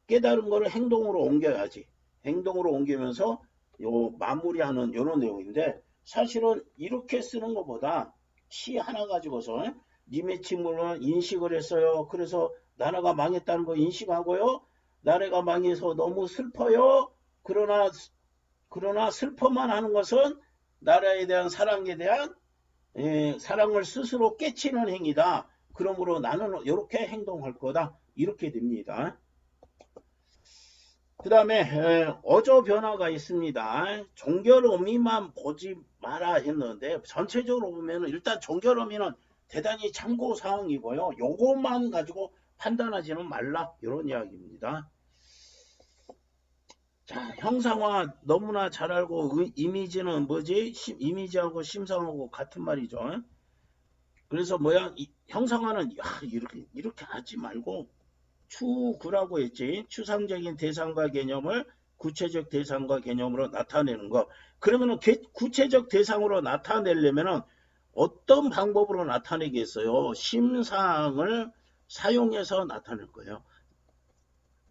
깨달은 거를 행동으로 옮겨야지. 행동으로 옮기면서 요 마무리하는 요런 내용인데, 사실은 이렇게 쓰는 것보다 시 하나 가지고서 님의 침몰은 인식을 했어요. 그래서 나라가 망했다는 거 인식하고요. 나라가 망해서 너무 슬퍼요. 그러나 슬퍼만 하는 것은 나라에 대한 사랑에 대한 사랑을 스스로 깨치는 행위다. 그러므로 나는 이렇게 행동할 거다. 이렇게 됩니다. 그 다음에 어조 변화가 있습니다. 종결의미만 보지 마라 했는데, 전체적으로 보면 일단 종결의미는 대단히 참고사항이고요. 요것만 가지고 판단하지는 말라, 이런 이야기입니다. 자, 형상화 너무나 잘 알고, 이미지는 뭐지? 이미지하고 심상하고 같은 말이죠. 그래서 뭐야, 형상화는 이렇게 하지 말고 추구라고 했지. 추상적인 대상과 개념을 구체적 대상과 개념으로 나타내는 거. 그러면은 구체적 대상으로 나타내려면은 어떤 방법으로 나타내겠어요? 심상을 사용해서 나타낼 거예요.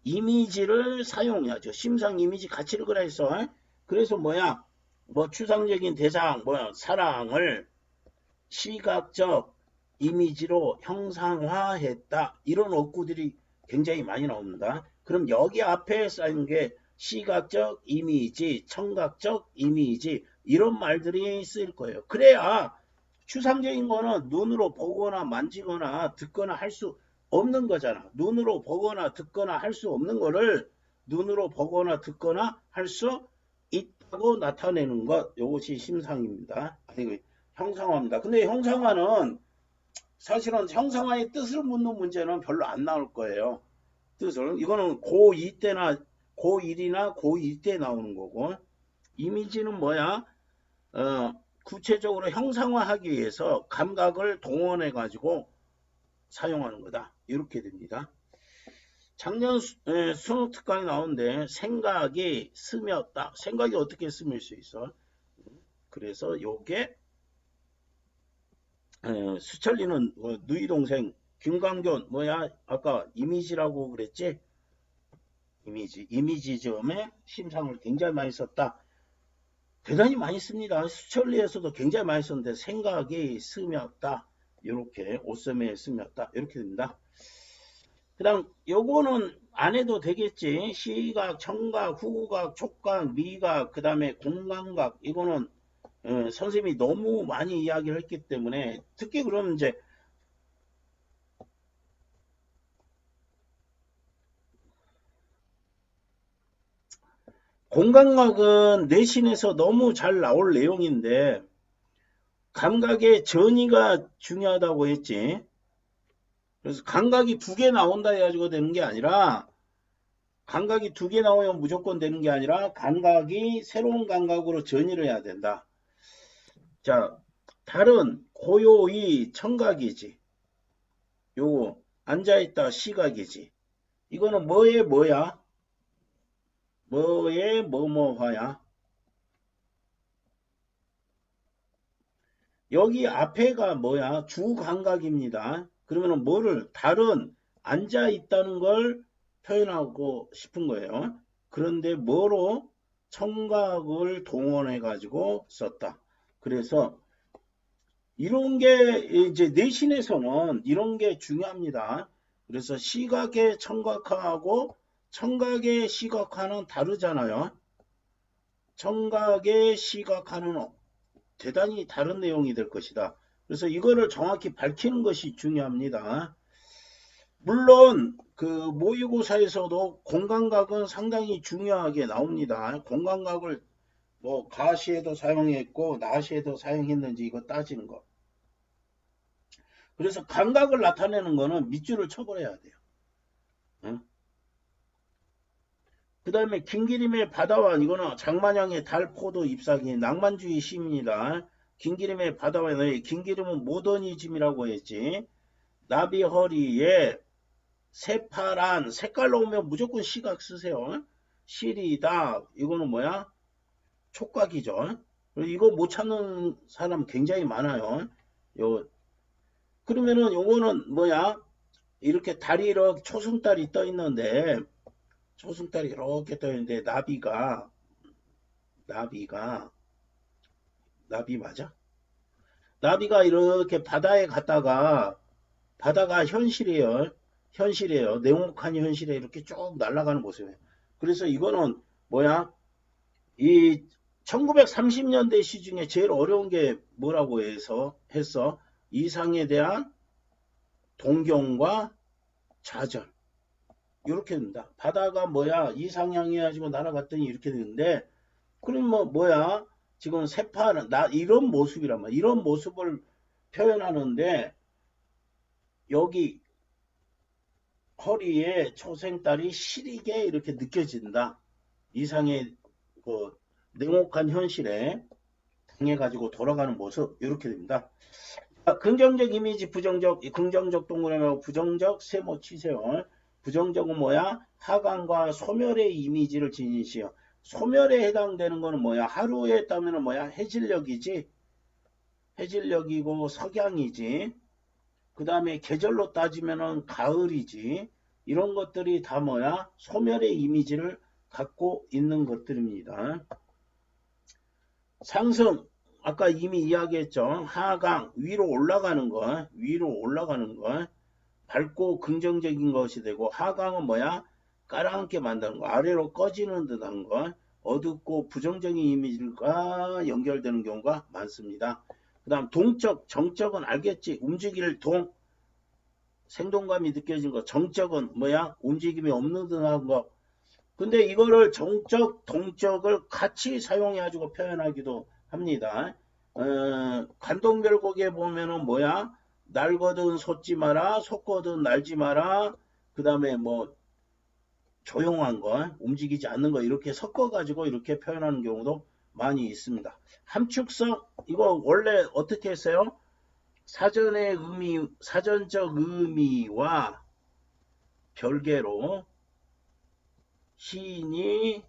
이미지를 사용해야죠. 심상 이미지 같이 읽으라 했어. 그래서 뭐야? 뭐 추상적인 대상, 사랑을 시각적 이미지로 형상화했다. 이런 어구들이 굉장히 많이 나옵니다. 그럼 여기 앞에 쌓인 게 시각적 이미지, 청각적 이미지, 이런 말들이 쓰일 거예요. 그래야 추상적인 거는 눈으로 보거나 만지거나 듣거나 할 수 없는 거잖아. 눈으로 보거나 듣거나 할 수 없는 거를 눈으로 보거나 듣거나 할 수 있다고 나타내는 것, 이것이 심상입니다. 아니, 형상화입니다. 근데 형상화는 사실은 형상화의 뜻을 묻는 문제는 별로 안 나올 거예요. 뜻을. 이거는 고2 때나 고1이나 고2 때 나오는 거고, 이미지는 뭐야? 구체적으로 형상화하기 위해서 감각을 동원해 가지고 사용하는 거다. 이렇게 됩니다. 작년 수능 특강이 나오는데 생각이 스며다. 생각이 어떻게 스밀 수 있어? 그래서 요게 수철리는 누이 동생 김광균 아까 이미지라고 그랬지? 이미지점에 심상을 굉장히 많이 썼다. 대단히 많이 씁니다. 수철리에서도 굉장히 많이 썼는데 생각이 스며다. 이렇게 옷섬에 스며다. 이렇게 됩니다. 그 다음 요거는 안 해도 되겠지. 시각, 청각, 후각, 촉각, 미각, 그 다음에 공감각. 이거는 선생님이 너무 많이 이야기를 했기 때문에, 특히 그러면 이제 공감각은 내신에서 너무 잘 나올 내용인데 감각의 전이가 중요하다고 했지. 그래서 감각이 2개 나온다 해가지고 되는 게 아니라, 감각이 2개 나오면 무조건 되는 게 아니라 감각이 새로운 감각으로 전이를 해야 된다. 자, 달은 고요히 청각이지. 요거 앉아있다 시각이지. 이거는 뭐의 뭐야? 뭐의 뭐뭐화야? 여기 앞에가 뭐야? 주감각입니다. 그러면 뭐를, 달은 앉아있다는 걸 표현하고 싶은 거예요. 그런데 뭐로? 청각을 동원해 가지고 썼다. 그래서 이런 게 이제 내신에서는 이런 게 중요합니다. 그래서 시각의 청각화하고 청각의 시각화는 다르잖아요. 청각의 시각화는 대단히 다른 내용이 될 것이다. 그래서 이거를 정확히 밝히는 것이 중요합니다. 물론 그 모의고사에서도 공감각은 상당히 중요하게 나옵니다. 공감각을 뭐 가시에도 사용했고 나시에도 사용했는지 이거 따지는 거. 그래서 감각을 나타내는 거는 밑줄을 쳐버려야 돼요. 응? 그 다음에 김기림의 바다완, 이거는 장만영의 달포도 잎사귀, 낭만주의 시입니다. 김기림의 바다완, 김기림은 모더니즘이라고 했지. 나비허리에 새파란, 색깔로 오면 무조건 시각 쓰세요. 실이다. 이거는 뭐야? 촉각이죠. 이거 못 찾는 사람 굉장히 많아요. 요 그러면은 요거는 뭐야? 이렇게 달이 이렇게 초승달이 떠 있는데 초승달이 이렇게 떠 있는데 나비가 나비 맞아? 나비가 이렇게 바다에 갔다가 바다가 현실이에요. 현실이에요. 냉혹한 현실에 이렇게 쭉 날아가는 모습이에요. 그래서 이거는 뭐야? 이 1930년대 시 중에 제일 어려운 게 뭐라고 했어? 이상에 대한 동경과 좌절. 이렇게 된다. 바다가 뭐야? 이상향해 가지고 날아갔더니 이렇게 되는데, 그럼 뭐야? 지금 새파란, 이런 모습이란 말이야. 이런 모습을 표현하는데, 여기 허리에 초생달이 시리게 이렇게 느껴진다. 이상의 그 냉혹한 현실에 당해가지고 돌아가는 모습, 이렇게 됩니다. 긍정적 이미지, 긍정적 동그라미하고 부정적 세모 치세요. 부정적은 뭐야? 하강과 소멸의 이미지를 지니시오. 소멸에 해당되는 거는 뭐야? 하루에 따면은 뭐야? 해질녘이지. 해질녘이고 석양이지. 그 다음에 계절로 따지면은 가을이지. 이런 것들이 다 뭐야? 소멸의 이미지를 갖고 있는 것들입니다. 상승, 아까 이미 이야기했죠. 하강, 위로 올라가는 거, 밝고 긍정적인 것이 되고, 하강은 뭐야? 까랑게 만드는 거, 아래로 꺼지는 듯한 거, 어둡고 부정적인 이미지가 연결되는 경우가 많습니다. 그 다음 동적, 정적은 알겠지? 움직일 동, 생동감이 느껴진 거, 정적은 뭐야? 움직임이 없는 듯한 거. 근데 이거를 정적, 동적을 같이 사용해가지고 표현하기도 합니다. 관동별곡에 보면은 뭐야? 날거든 솟지 마라, 솟거든 날지 마라. 그 다음에 뭐 조용한 거, 움직이지 않는 거 이렇게 섞어가지고 이렇게 표현하는 경우도 많이 있습니다. 함축성 이거 원래 어떻게 했어요? 사전적 의미와 별개로 시인이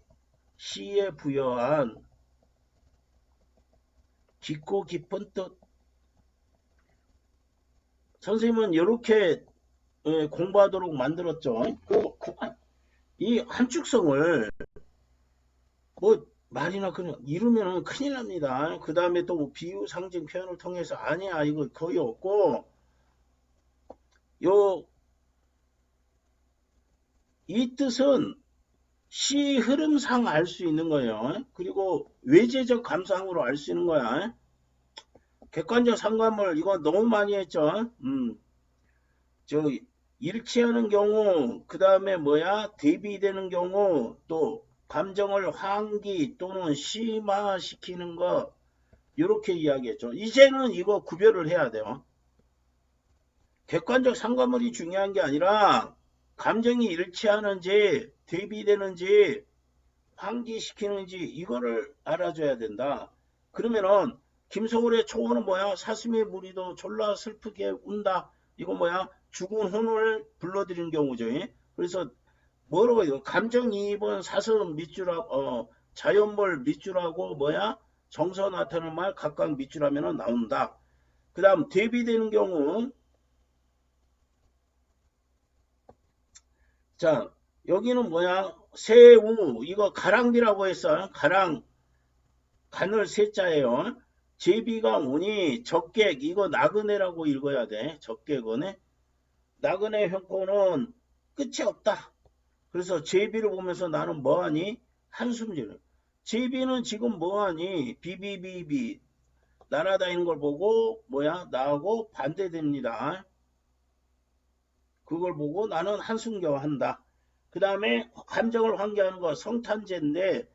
시에 부여한 깊고 깊은 뜻. 선생님은 이렇게 공부하도록 만들었죠. 이 함축성을 뭐 말이나 그냥 이루면 큰일 납니다. 그 다음에 또 비유 상징 표현을 통해서 아니야 이거 거의 없고 이 뜻은 시 흐름상 알 수 있는 거예요. 그리고 외재적 감상으로 알 수 있는 거야. 객관적 상관물 이거 너무 많이 했죠. 저 일치하는 경우 그 다음에 뭐야 대비되는 경우 또 감정을 환기 또는 심화시키는 거 이렇게 이야기했죠. 이제는 이거 구별을 해야 돼요. 객관적 상관물이 중요한 게 아니라 감정이 일치하는지 대비되는지 환기시키는지 이거를 알아줘야 된다. 그러면은 김소월의 초원은 뭐야? 사슴의 무리도 졸라 슬프게 운다. 이거 뭐야? 죽은 혼을 불러들이는 경우죠. 그래서 뭐라고 해요? 감정이입은 사슴 밑줄하고 자연물 밑줄하고 뭐야? 정서 나타나는 말 각각 밑줄하면 나온다. 그 다음 대비되는 경우 자 여기는 뭐야? 새우 이거 가랑비라고 했어요. 가랑 간을 세자예요. 제비가 오니 적객 이거 나그네라고 읽어야 돼. 적객어네. 나그네 형코는 끝이 없다. 그래서 제비를 보면서 나는 뭐하니? 한숨질을. 제비는 지금 뭐하니? 비비비비 날아다니는 걸 보고 뭐야? 나하고 반대됩니다. 그걸 보고 나는 한숨겨한다. 그 다음에 감정을 환기하는 거 성탄제인데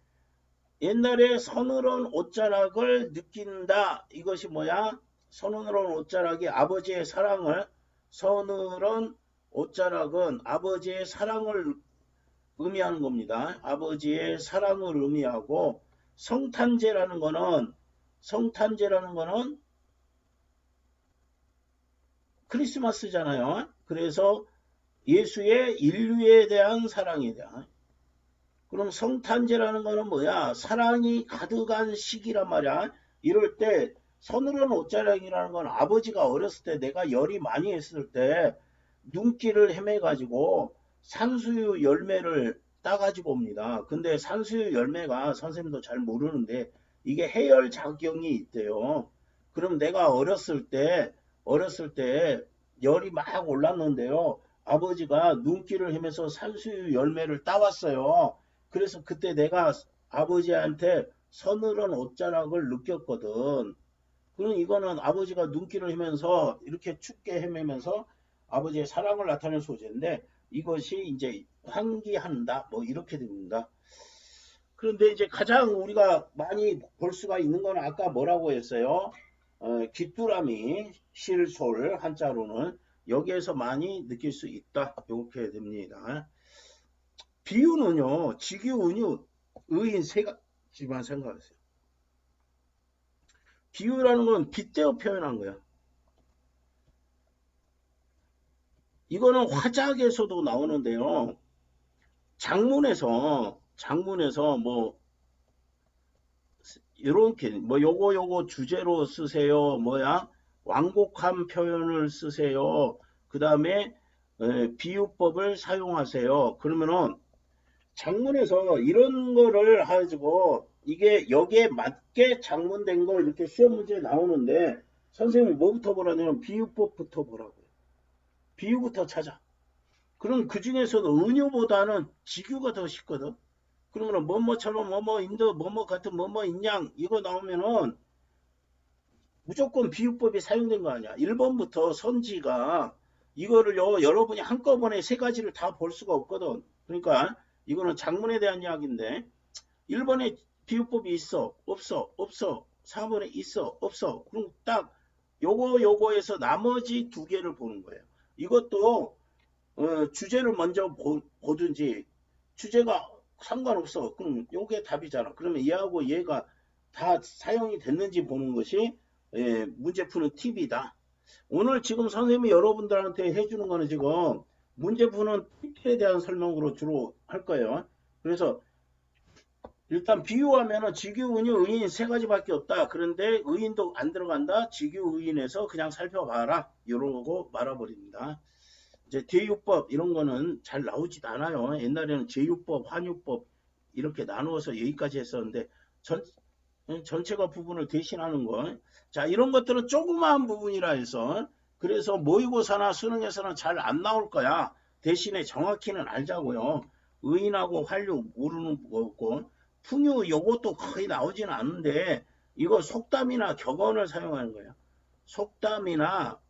옛날에 서늘한 옷자락을 느낀다. 이것이 뭐야? 서늘한 옷자락이 아버지의 사랑을 서늘한 옷자락은 아버지의 사랑을 의미하는 겁니다. 아버지의 사랑을 의미하고 성탄제라는 거는 크리스마스잖아요. 그래서 예수의 인류에 대한 사랑에 대한 그럼 성탄제라는 거는 뭐야? 사랑이 가득한 시기란 말이야. 이럴 때 서늘한 옷자락이라는 건 아버지가 어렸을 때 내가 열이 많이 했을 때 눈길을 헤매가지고 산수유 열매를 따가지고 옵니다. 근데 산수유 열매가 선생님도 잘 모르는데 이게 해열 작용이 있대요. 그럼 내가 어렸을 때 열이 막 올랐는데요. 아버지가 눈길을 헤매서 산수유 열매를 따왔어요. 그래서 그때 내가 아버지한테 서늘한 옷자락을 느꼈거든. 그럼 이거는 아버지가 눈길을 헤매면서 이렇게 춥게 헤매면서 아버지의 사랑을 나타낸 소재인데 이것이 이제 환기한다 뭐 이렇게 됩니다. 그런데 이제 가장 우리가 많이 볼 수가 있는 건 아까 뭐라고 했어요? 귀뚜라미, 실솔 한자로는 여기에서 많이 느낄 수 있다. 이렇게 됩니다. 비유는요, 직유, 운유, 의인 세 가지만 생각하세요. 비유라는 건 빗대어 표현한 거야. 이거는 화작에서도 나오는데요. 장문에서 뭐 이렇게 뭐 요거 주제로 쓰세요. 뭐야? 완곡한 표현을 쓰세요. 그 다음에 비유법을 사용하세요. 그러면은 장문에서 이런 거를 가지고 이게 여기에 맞게 장문된 거 이렇게 시험 문제에 나오는데 선생님이 뭐부터 보라냐면 비유법부터 보라고요. 비유부터 찾아. 그럼 그 중에서도 은유보다는 직유가 더 쉽거든. 그러면 뭐뭐처럼 뭐뭐 인도 뭐뭐 같은 뭐뭐 인양 이거 나오면은 무조건 비유법이 사용된 거 아니야. 1번부터 선지가 이거를요 여러분이 한꺼번에 세 가지를 다 볼 수가 없거든. 그러니까 이거는 작문에 대한 이야기인데 1번에 비유법이 있어 없어 없어 4번에 있어 없어 그럼 딱 요거에서 나머지 두 개를 보는 거예요. 이것도 주제를 먼저 보든지 주제가 상관없어. 그럼 요게 답이잖아. 그러면 얘하고 얘가 다 사용이 됐는지 보는 것이 문제 푸는 팁이다. 오늘 지금 선생님이 여러분들한테 해주는 거는 지금 문제 푸는 팁에 대한 설명으로 주로 할 거예요. 그래서 일단 비유하면은 직유, 은유, 의인 세 가지밖에 없다. 그런데 의인도 안 들어간다. 직유, 의인에서 그냥 살펴봐라. 이러고 말아버립니다. 이제 제유법 이런 거는 잘 나오지도 않아요. 옛날에는 제유법, 환유법 이렇게 나누어서 여기까지 했었는데 전체가 부분을 대신하는 거. 자, 이런 것들은 조그마한 부분이라 해서 그래서 모의고사나 수능에서는 잘 안 나올 거야. 대신에 정확히는 알자고요. 의인하고 환유 모르는 거고 풍유 요것도 거의 나오지는 않는데 이거 속담이나 격언을 사용하는 거예요. 속담이나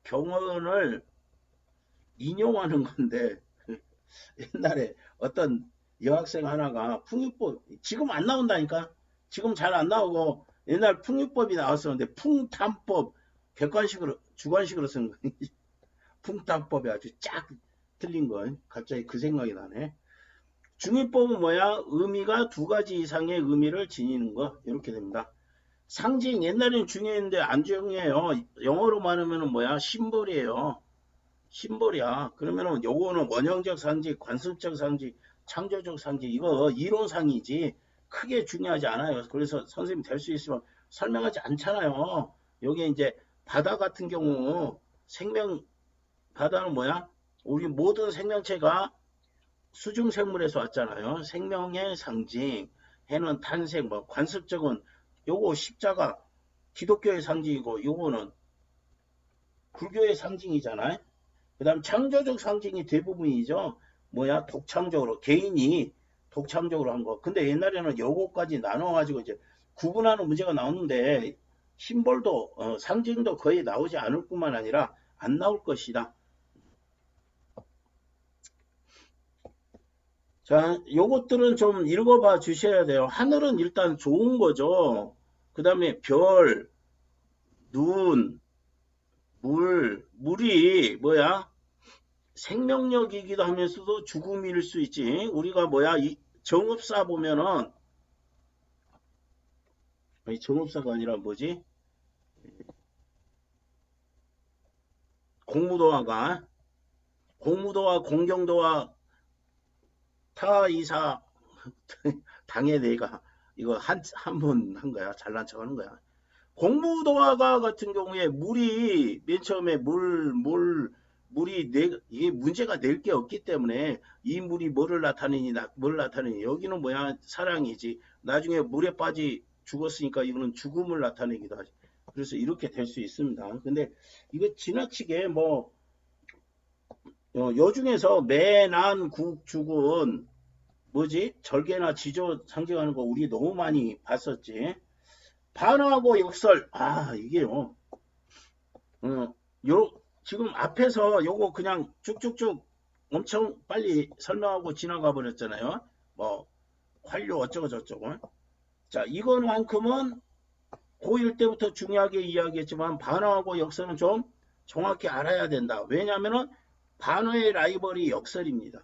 경언을 인용하는 건데 옛날에 어떤 여학생 하나가 풍유법 지금 안 나온다니까. 지금 잘 안 나오고 옛날 풍유법이 나왔었는데 풍탐법 객관식으로 주관식으로 쓴 거. 풍탐법이 아주 쫙 틀린 거. 갑자기 그 생각이 나네. 중의법은 뭐야? 의미가 두 가지 이상의 의미를 지니는 거. 이렇게 됩니다. 상징 옛날에는 중요했는데 안 중요해요. 영어로 말하면 뭐야? 심벌이에요. 심벌이야. 그러면은 요거는 원형적 상징, 관습적 상징, 창조적 상징 이거 이론상이지 크게 중요하지 않아요. 그래서 선생님 될 수 있으면 설명하지 않잖아요. 여기 이제 바다 같은 경우 바다는 뭐야? 우리 모든 생명체가 수중생물에서 왔잖아요. 생명의 상징, 해는 탄생, 뭐 관습적은 요거 십자가 기독교의 상징이고 요거는 불교의 상징이잖아요. 그 다음 창조적 상징이 대부분이죠. 뭐야 독창적으로 개인이 독창적으로 한 거. 근데 옛날에는 요거까지 나눠가지고 이제 구분하는 문제가 나오는데 심볼도 상징도 거의 나오지 않을 뿐만 아니라 안 나올 것이다. 자, 요것들은 좀 읽어봐 주셔야 돼요. 하늘은 일단 좋은 거죠. 그 다음에 별, 눈, 물이 뭐야? 생명력이기도 하면서도 죽음일 수 있지. 우리가 뭐야? 이 정읍사 보면은 아니, 정읍사가 아니라 뭐지? 공무도와 공경도와 타이사 당해 내가 이거 한 번 한 거야. 잘난 척 하는 거야. 공무도화가 같은 경우에 물이 맨 처음에 물이 이게 문제가 낼 게 없기 때문에 이 물이 뭐를 나타내니 뭘 나타내니 여기는 뭐야 사랑이지. 나중에 물에 빠지 죽었으니까 이거는 죽음을 나타내기도 하지. 그래서 이렇게 될 수 있습니다. 근데 이거 지나치게 뭐 여중에서 매난 국죽은 뭐지 절개나 지조 상징하는 거 우리 너무 많이 봤었지. 반어하고 역설 이게요. 지금 앞에서 요거 그냥 쭉쭉쭉 엄청 빨리 설명하고 지나가 버렸잖아요. 뭐 활류 어쩌고 저쩌고. 자 이거만큼은 고1 때부터 중요하게 이야기했지만 반어하고 역설은 좀 정확히 알아야 된다. 왜냐하면은 반어의 라이벌이 역설입니다.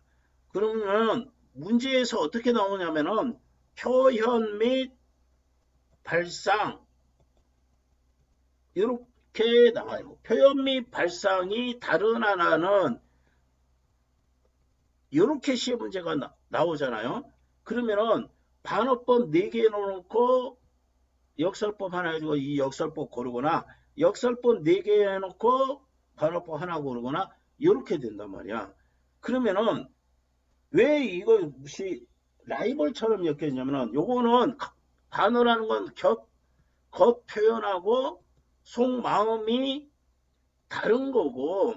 그러면 문제에서 어떻게 나오냐면은 표현 및 발상 이렇게 나와요. 표현 및 발상이 다른 하나는 이렇게 시험 문제가 나오잖아요. 그러면은 반어법 4개 해놓고 역설법 하나 해주고 이 역설법 고르거나 역설법 4개 해놓고 반어법 하나 고르거나 이렇게 된단 말이야. 그러면은 왜 이것이 라이벌처럼 엮여있냐면은 요거는 반어라는 건 겉 표현하고 속마음이 다른 거고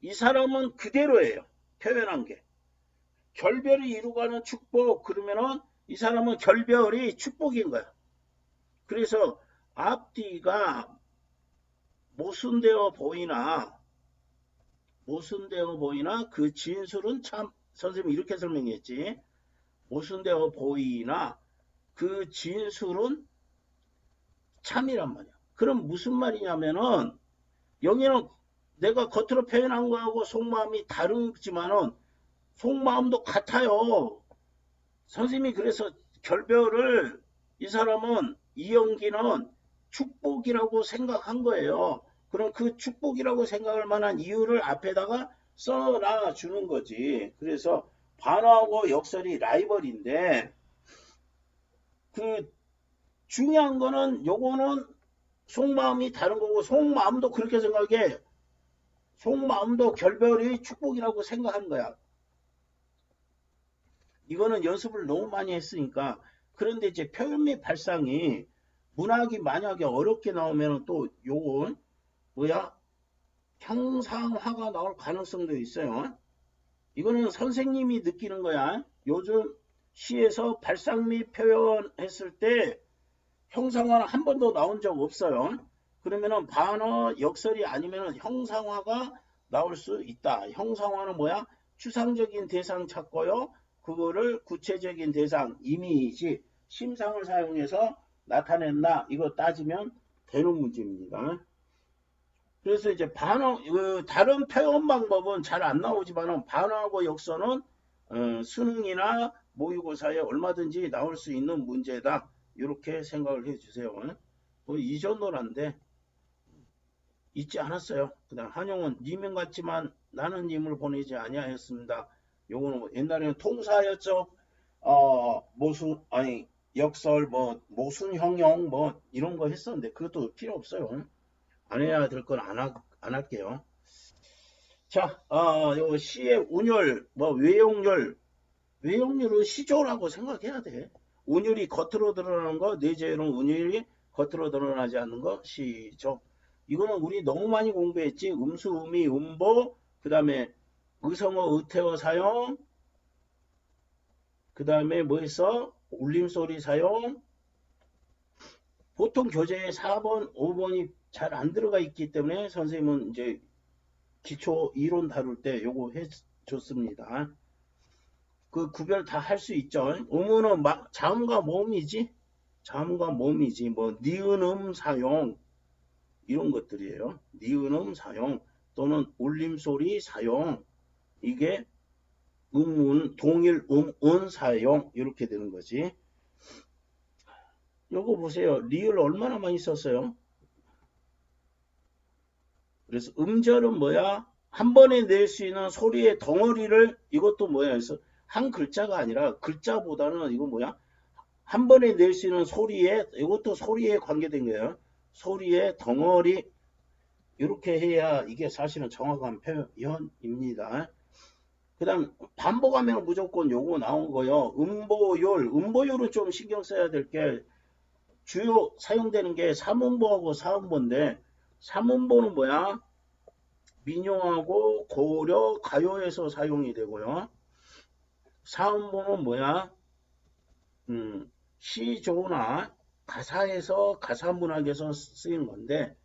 이 사람은 그대로예요. 표현한 게. 결별이 이루가는 축복 그러면은 이 사람은 결별이 축복인 거야. 그래서 앞뒤가 모순되어 보이나 그 진술은 참 선생님이 이렇게 설명했지. 모순되어 보이나 그 진술은 참이란 말이야. 그럼 무슨 말이냐면은 여기는 내가 겉으로 표현한 거하고 속마음이 다르지만은 속마음도 같아요. 선생님이 그래서 결별을 이 사람은 이영기는 축복이라고 생각한 거예요. 그럼 그 축복이라고 생각할 만한 이유를 앞에다가 써놔 주는 거지. 그래서 반어하고 역설이 라이벌인데 그 중요한 거는 요거는 속마음이 다른 거고 속마음도 그렇게 생각해. 속마음도 결별이 축복이라고 생각하는 거야. 이거는 연습을 너무 많이 했으니까. 그런데 이제 표현 및 발상이 문학이 만약에 어렵게 나오면 또 요건 뭐야? 형상화가 나올 가능성도 있어요. 이거는 선생님이 느끼는 거야. 요즘 시에서 발상 및 표현했을 때 형상화는 한 번도 나온 적 없어요. 그러면은 반어 역설이 아니면 형상화가 나올 수 있다. 형상화는 뭐야? 추상적인 대상 찾고요. 그거를 구체적인 대상, 이미지, 심상을 사용해서 나타낸다. 이거 따지면 되는 문제입니다. 그래서 이제 반어, 다른 표현 방법은 잘 안 나오지만 반어하고 역설은 수능이나 모의고사에 얼마든지 나올 수 있는 문제다. 이렇게 생각을 해주세요. 이 정도란데 잊지 않았어요. 그다음 한용은 님은 같지만 나는 님을 보내지 아니하였습니다. 요거는 옛날에는 통사였죠. 역설 모순 형용 이런 거 했었는데 그것도 필요 없어요. 안 해야 될 건 안 할게요. 자, 요 시의 운율, 외용률은 시조라고 생각해야 돼. 운율이 겉으로 드러나는 거, 내재는 운율이 겉으로 드러나지 않는 거, 시조. 이거는 우리 너무 많이 공부했지. 음수, 음이, 음보, 그 다음에 의성어, 의태어 사용, 그 다음에 뭐 있어? 울림소리 사용. 보통 교재에 4번, 5번이 잘 안 들어가 있기 때문에 선생님은 이제 기초 이론 다룰 때 요거 해줬습니다. 그 구별 다 할 수 있죠. 음은 자음과 모음이지. 자음과 모음이지. 니은음 사용 이런 것들이에요. 니은음 사용 또는 울림소리 사용 이게 동일 은 사용 이렇게 되는 거지. 요거 보세요. 리을 얼마나 많이 썼어요. 그래서 음절은 뭐야? 한 번에 낼 수 있는 소리의 덩어리를 이것도 뭐야? 그래서 한 글자가 아니라 글자보다는 이거 뭐야? 한 번에 낼 수 있는 소리에 이것도 소리에 관계된 거예요. 소리의 덩어리 이렇게 해야 이게 사실은 정확한 표현입니다. 그 다음 반복하면 무조건 요거 나온 거요. 음보율은 좀 신경 써야 될 게 주요 사용되는 게 삼음보하고 사음보인데 삼음보는 뭐야? 민요하고 고려, 가요에서 사용이 되고요. 사음보는 뭐야? 시조나 가사에서 가사문학에서 쓰인 건데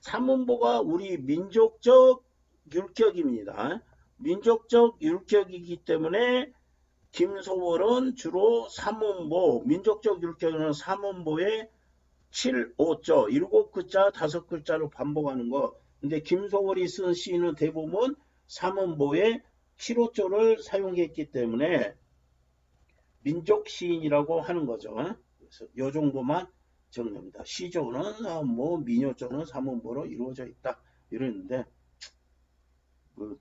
삼음보가 우리 민족적 율격입니다. 민족적 율격이기 때문에 김소월은 주로 삼음보, 민족적 율격은 삼음보에 7, 5조, 7글자, 5글자로 반복하는 거. 근데 김소월이 쓴 시는 대부분 삼음보에 7, 5조를 사용했기 때문에 민족 시인이라고 하는 거죠. 그래서 이 정도만 정리합니다. 시조는 뭐 민요조는 삼음보로 이루어져 있다. 이러는데 그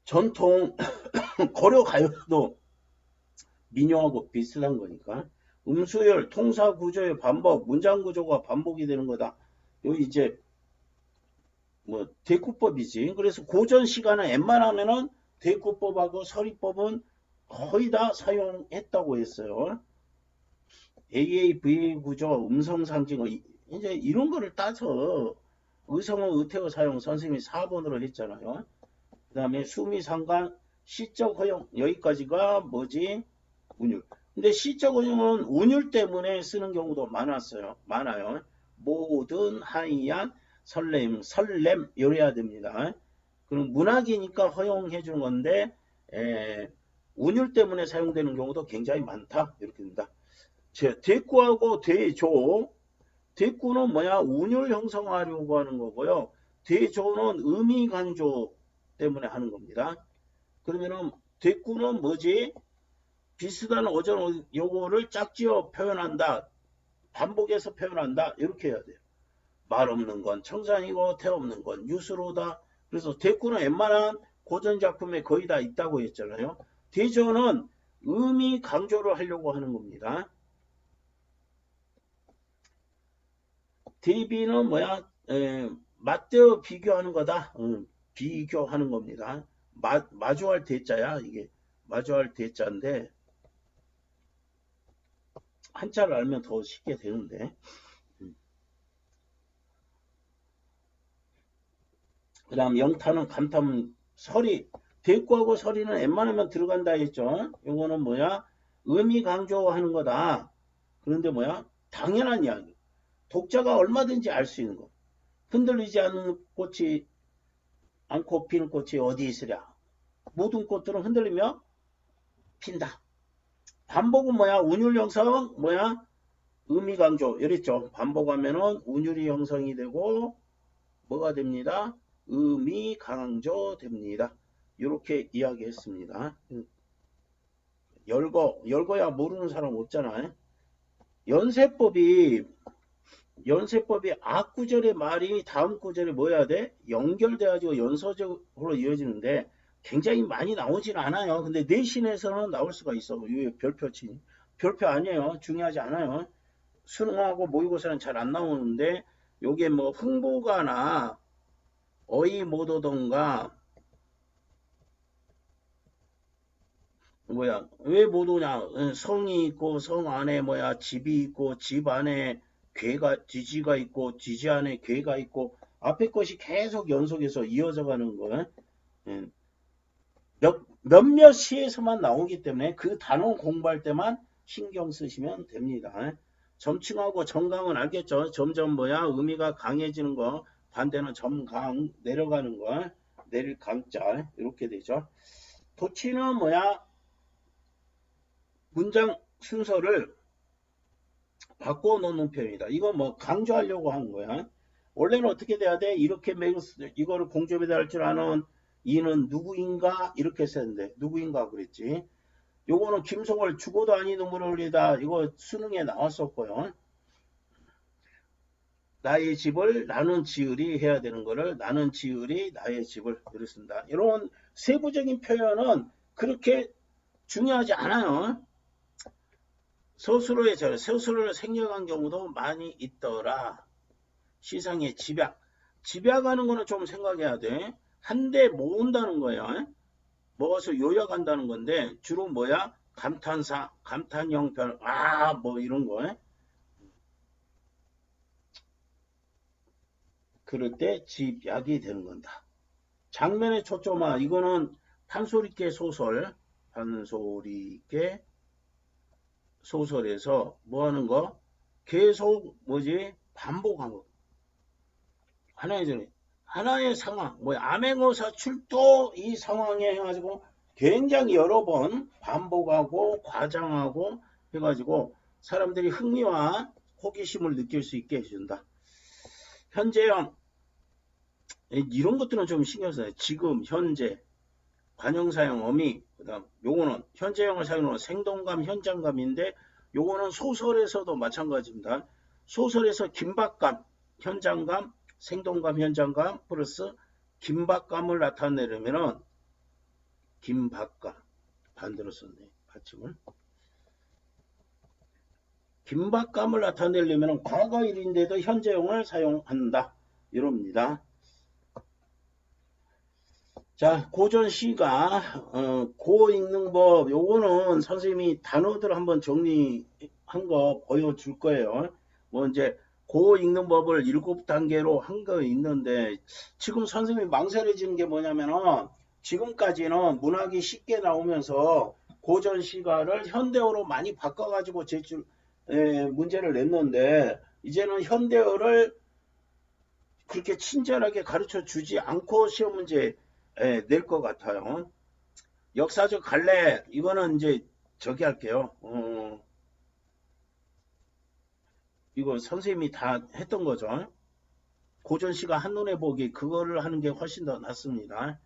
전통 고려 가요도 민요하고 비슷한 거니까 음수열, 통사 구조의 반복, 문장 구조가 반복이 되는 거다. 여기 이제 뭐 대구법이지. 그래서 고전 시간은 웬만하면은 대구법하고 서리법은 거의 다 사용했다고 했어요. AAVA 구조, 음성상징어 이제 이런 거를 따서 의성어, 의태어 사용 선생님이 4번으로 했잖아요. 그 다음에 수미상관, 시적 허용 여기까지가 뭐지? 운율. 근데 시적 허용은 운율 때문에 쓰는 경우도 많아요. 모든, 하이안, 설렘 이래야 됩니다. 그럼 문학이니까 허용해 주는 건데 운율 때문에 사용되는 경우도 굉장히 많다. 이렇게 됩니다. 대꾸하고 대조. 대꾸는 뭐야? 운율 형성하려고 하는 거고요. 대조는 의미 강조 때문에 하는 겁니다. 그러면은 대꾸는 뭐지? 비슷한 어전 요거를 짝지어 표현한다. 반복해서 표현한다. 이렇게 해야 돼요. 말 없는 건 청산이고 태 없는 건 유수로다. 그래서 대꾸는 웬만한 고전 작품에 거의 다 있다고 했잖아요. 대조는 의미 강조를 하려고 하는 겁니다. 대비는 뭐야? 맞대어 비교하는 거다. 비교하는 겁니다. 마주할 대자야. 이게 마주할 대자인데 한자를 알면 더 쉽게 되는데. 그 다음 영타는 감탄 서리. 대꾸하고 서리는 웬만하면 들어간다 했죠. 이거는 뭐야? 의미 강조하는 거다. 그런데 뭐야? 당연한 이야기. 독자가 얼마든지 알 수 있는 거. 흔들리지 않는 꽃이 않고 피는 꽃이 어디 있으랴. 모든 꽃들은 흔들리며 핀다. 반복은 뭐야? 운율 형성 뭐야? 의미 강조. 이랬죠. 반복하면은 운율이 형성이 되고 뭐가 됩니다? 의미 강조됩니다. 이렇게 이야기했습니다. 열거야 모르는 사람 없잖아요. 연세법이 앞구절의 말이 다음 구절에 뭐 해야 돼? 연결돼가지고 연서적으로 이어지는데 굉장히 많이 나오진 않아요. 근데 내신에서는 나올 수가 있어. 이게 별표지. 별표 아니에요. 중요하지 않아요. 수능하고 모의고사는 잘 안 나오는데 요게 뭐 흥보가나 어이 못 오던가 뭐야 왜 못 오냐 성이 있고 성 안에 뭐야 집이 있고 집 안에 뒤지가 있고 뒤지 안에 괴가 있고 앞에 것이 계속 연속해서 이어져 가는 거 몇몇 시에서만 나오기 때문에 그 단어 공부할 때만 신경 쓰시면 됩니다. 점층하고 점강은 알겠죠? 점점 뭐야 의미가 강해지는 거 반대는 점강 내려가는 거 내릴 강자 이렇게 되죠. 도치는 뭐야 문장 순서를 바꿔 놓는 표현이다. 이거 뭐 강조하려고 한 거야. 원래는 어떻게 돼야 돼? 이렇게 이거를 공조배다 할 줄 아는 이는 누구인가 이렇게 썼는데 누구인가 그랬지. 요거는 김소월 죽어도 아니 눈물을 흘리다 이거 수능에 나왔었고요. 나의 집을 나는 지으리 해야 되는 거를 나는 지으리 나의 집을 이렇습니다. 이런 세부적인 표현은 그렇게 중요하지 않아요. 스스로의 스스로를 생략한 경우도 많이 있더라. 시상의 집약. 집약하는 거는 좀 생각해야 돼. 한데 모은다는 거야. 모아서 요약한다는 건데 주로 뭐야? 감탄사, 감탄형 별, 뭐 이런 거. 그럴 때 집약이 되는 건다. 장면의 초점화. 이거는 판소리계 소설, 판소리계 소설에서 뭐 하는 거? 계속 반복하는 거. 하나의 상황, 암행어사 출도 이 상황에 해가지고 굉장히 여러 번 반복하고 과장하고 해가지고 사람들이 흥미와 호기심을 느낄 수 있게 해준다. 현재형, 이런 것들은 좀 신경 써요. 지금, 현재, 관형사형, 어미, 그 다음 요거는 현재형을 사용하는 생동감, 현장감인데 요거는 소설에서도 마찬가지입니다. 소설에서 긴박감, 현장감, 생동감, 현장감 플러스 긴박감을 나타내려면은 긴박감 반대로 썼네. 받침을. 긴박감을 나타내려면 과거 일인데도 현재형을 사용한다. 이럽니다. 자, 고전 시가 고 읽는 법 요거는 선생님이 단어들 한번 정리한 거 보여줄 거예요. 이제 고 읽는 법을 7단계로 한 거 있는데 지금 선생님이 망설여지는 게 뭐냐면은 지금까지는 문학이 쉽게 나오면서 고전 시가를 현대어로 많이 바꿔가지고 문제를 냈는데 이제는 현대어를 그렇게 친절하게 가르쳐 주지 않고 시험 문제 낼 것 같아요. 역사적 갈래 이거는 이제 저기 할게요. 이거 선생님이 다 했던 거죠. 고전시가 한눈에 보기 그거를 하는 게 훨씬 더 낫습니다.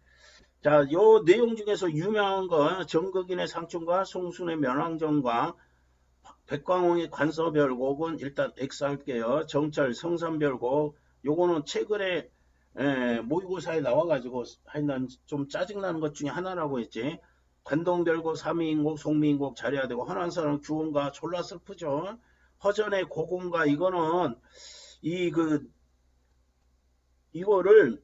자, 요 내용 중에서 유명한 거 정극인의 상충과 송순의 면왕정과 백광홍의 관서별곡은 일단 X 할게요. 정철 성산별곡 요거는 최근에 모의고사에 나와가지고 하여간 좀 짜증나는 것 중에 하나라고 했지. 관동별곡, 삼위인곡, 송미인곡 잘해야 되고 헌안사는 규원가 졸라 슬프죠. 허전의 고공가 이거는 이거를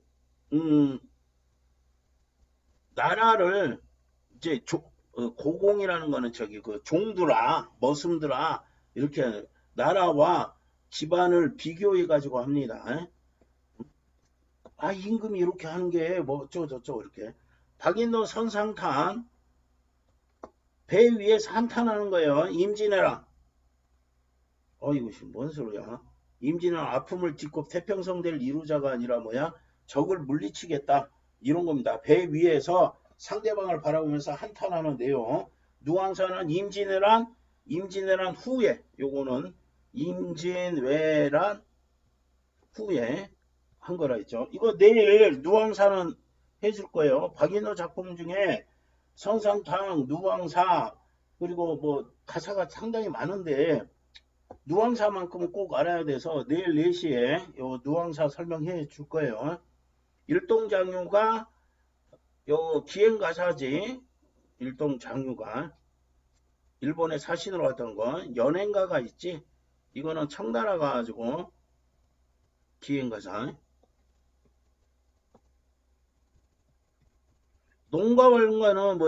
나라를 이제 고공이라는 거는 저기 종들아 머슴들아 이렇게 나라와 집안을 비교해 가지고 합니다. 임금이 이렇게 하는 게 뭐 어쩌고저쩌고 이렇게. 박인도 선상탄 배 위에서 한탄하는 거예요. 임진왜란. 이것이 뭔 소리야. 임진왜란 아픔을 딛고 태평성대를 이루자가 아니라 적을 물리치겠다. 이런 겁니다. 배 위에서 상대방을 바라보면서 한탄하는 내용. 누앙사는 임진왜란 후에 요거는 임진왜란 후에 한 거라 했죠. 이거 내일 누앙사는 해줄 거예요. 박인호 작품 중에 성상탕, 누앙사 그리고 가사가 상당히 많은데 누앙사만큼은 꼭 알아야 돼서 내일 4시에 요 누앙사 설명해 줄 거예요. 일동장유가 요 기행가사지. 일동장유가 일본의 사신으로 왔던 거. 연행가가 있지. 이거는 청나라 가가지고 기행가사. 농가월가는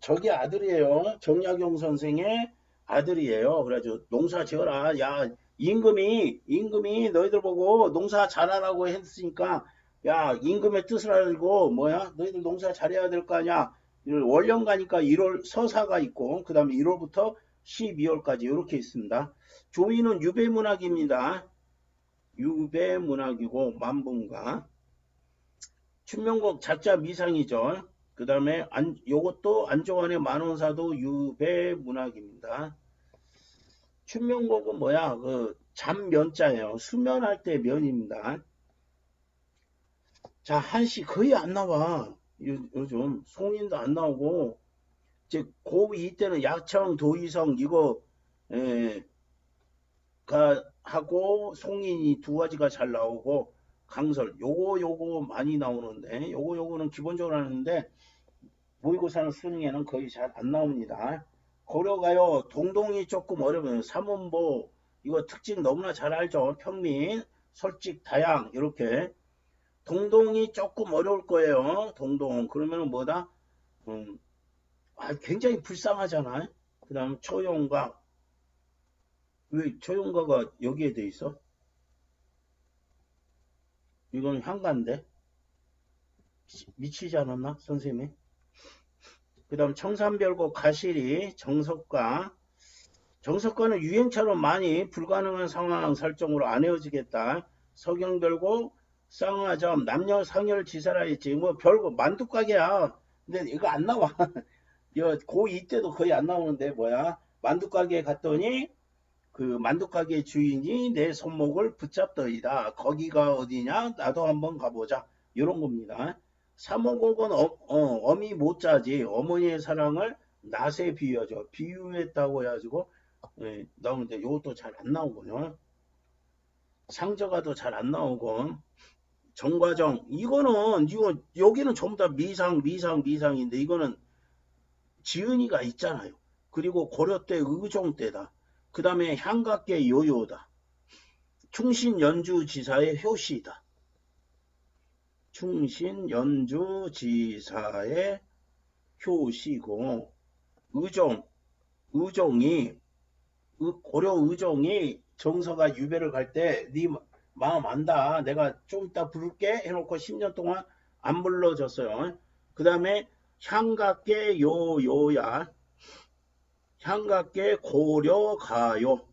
저기 아들이에요. 정약용 선생의 아들이에요. 그래가지고 농사 지어라. 야, 임금이 너희들 보고 농사 잘하라고 했으니까 야, 임금의 뜻을 알고 너희들 농사 잘해야 될 거 아니야. 월령가니까 1월 서사가 있고 그 다음에 1월부터 12월까지 이렇게 있습니다. 조이는 유배문학입니다. 유배문학이고 만분가. 춘명곡 자자 미상이죠. 그 다음에 요것도 안종환의 만원사도 유배문학입니다. 춘명곡은 잠면자예요. 수면할 때 면입니다. 자, 한시 거의 안 나와. 요즘 송인도 안 나오고 이제 고2 때는 야청, 도의성 이거 하고 송인이 두 가지가 잘 나오고 강설 요거 많이 나오는데 요거는 기본적으로 하는데 모의고사는 수능에는 거의 잘 안 나옵니다. 고려가요. 동동이 조금 어려워요. 삼원보 이거 특징 너무나 잘 알죠. 평민, 솔직, 다양 이렇게. 동동이 조금 어려울 거예요. 동동. 그러면 뭐다? 굉장히 불쌍하잖아. 그 다음 초용과. 왜 초용과가 여기에 돼 있어? 이건 향가인데. 미치지 않았나? 선생님이. 그 다음 청산별고 가시리 정석과. 정석과는 유행처럼 많이 불가능한 상황 설정으로 안 헤어지겠다. 서경별고 쌍화점 남녀 상열 지사라 했지. 뭐 별거 만두가게야. 근데 이거 안 나와. 고2 때도 거의 안 나오는데 뭐야. 만두가게에 갔더니 그 만두가게 주인이 내 손목을 붙잡더이다. 거기가 어디냐? 나도 한번 가보자. 이런 겁니다. 삼원곡은 어미 못자지. 어머니의 사랑을 낫에 비유하죠. 비유했다고 해가지고 나오는데 이것도 잘 안 나오고요. 상저가도 잘 안 나오고 정과정 이거는 여기는 전부 다 미상인데 이거는 지은이가 있잖아요. 그리고 고려 때 의종 때다. 그 다음에 향각계 요요다. 충신 연주지사의 효시다. 충신 연주지사의 효시고 의종이 고려 의종이 정서가 유배를 갈 때 네 마음 안다. 내가 좀 이따 부를게 해놓고 10년 동안 안 불러줬어요. 그 다음에 향각계 요요야. 향각계 고려가요.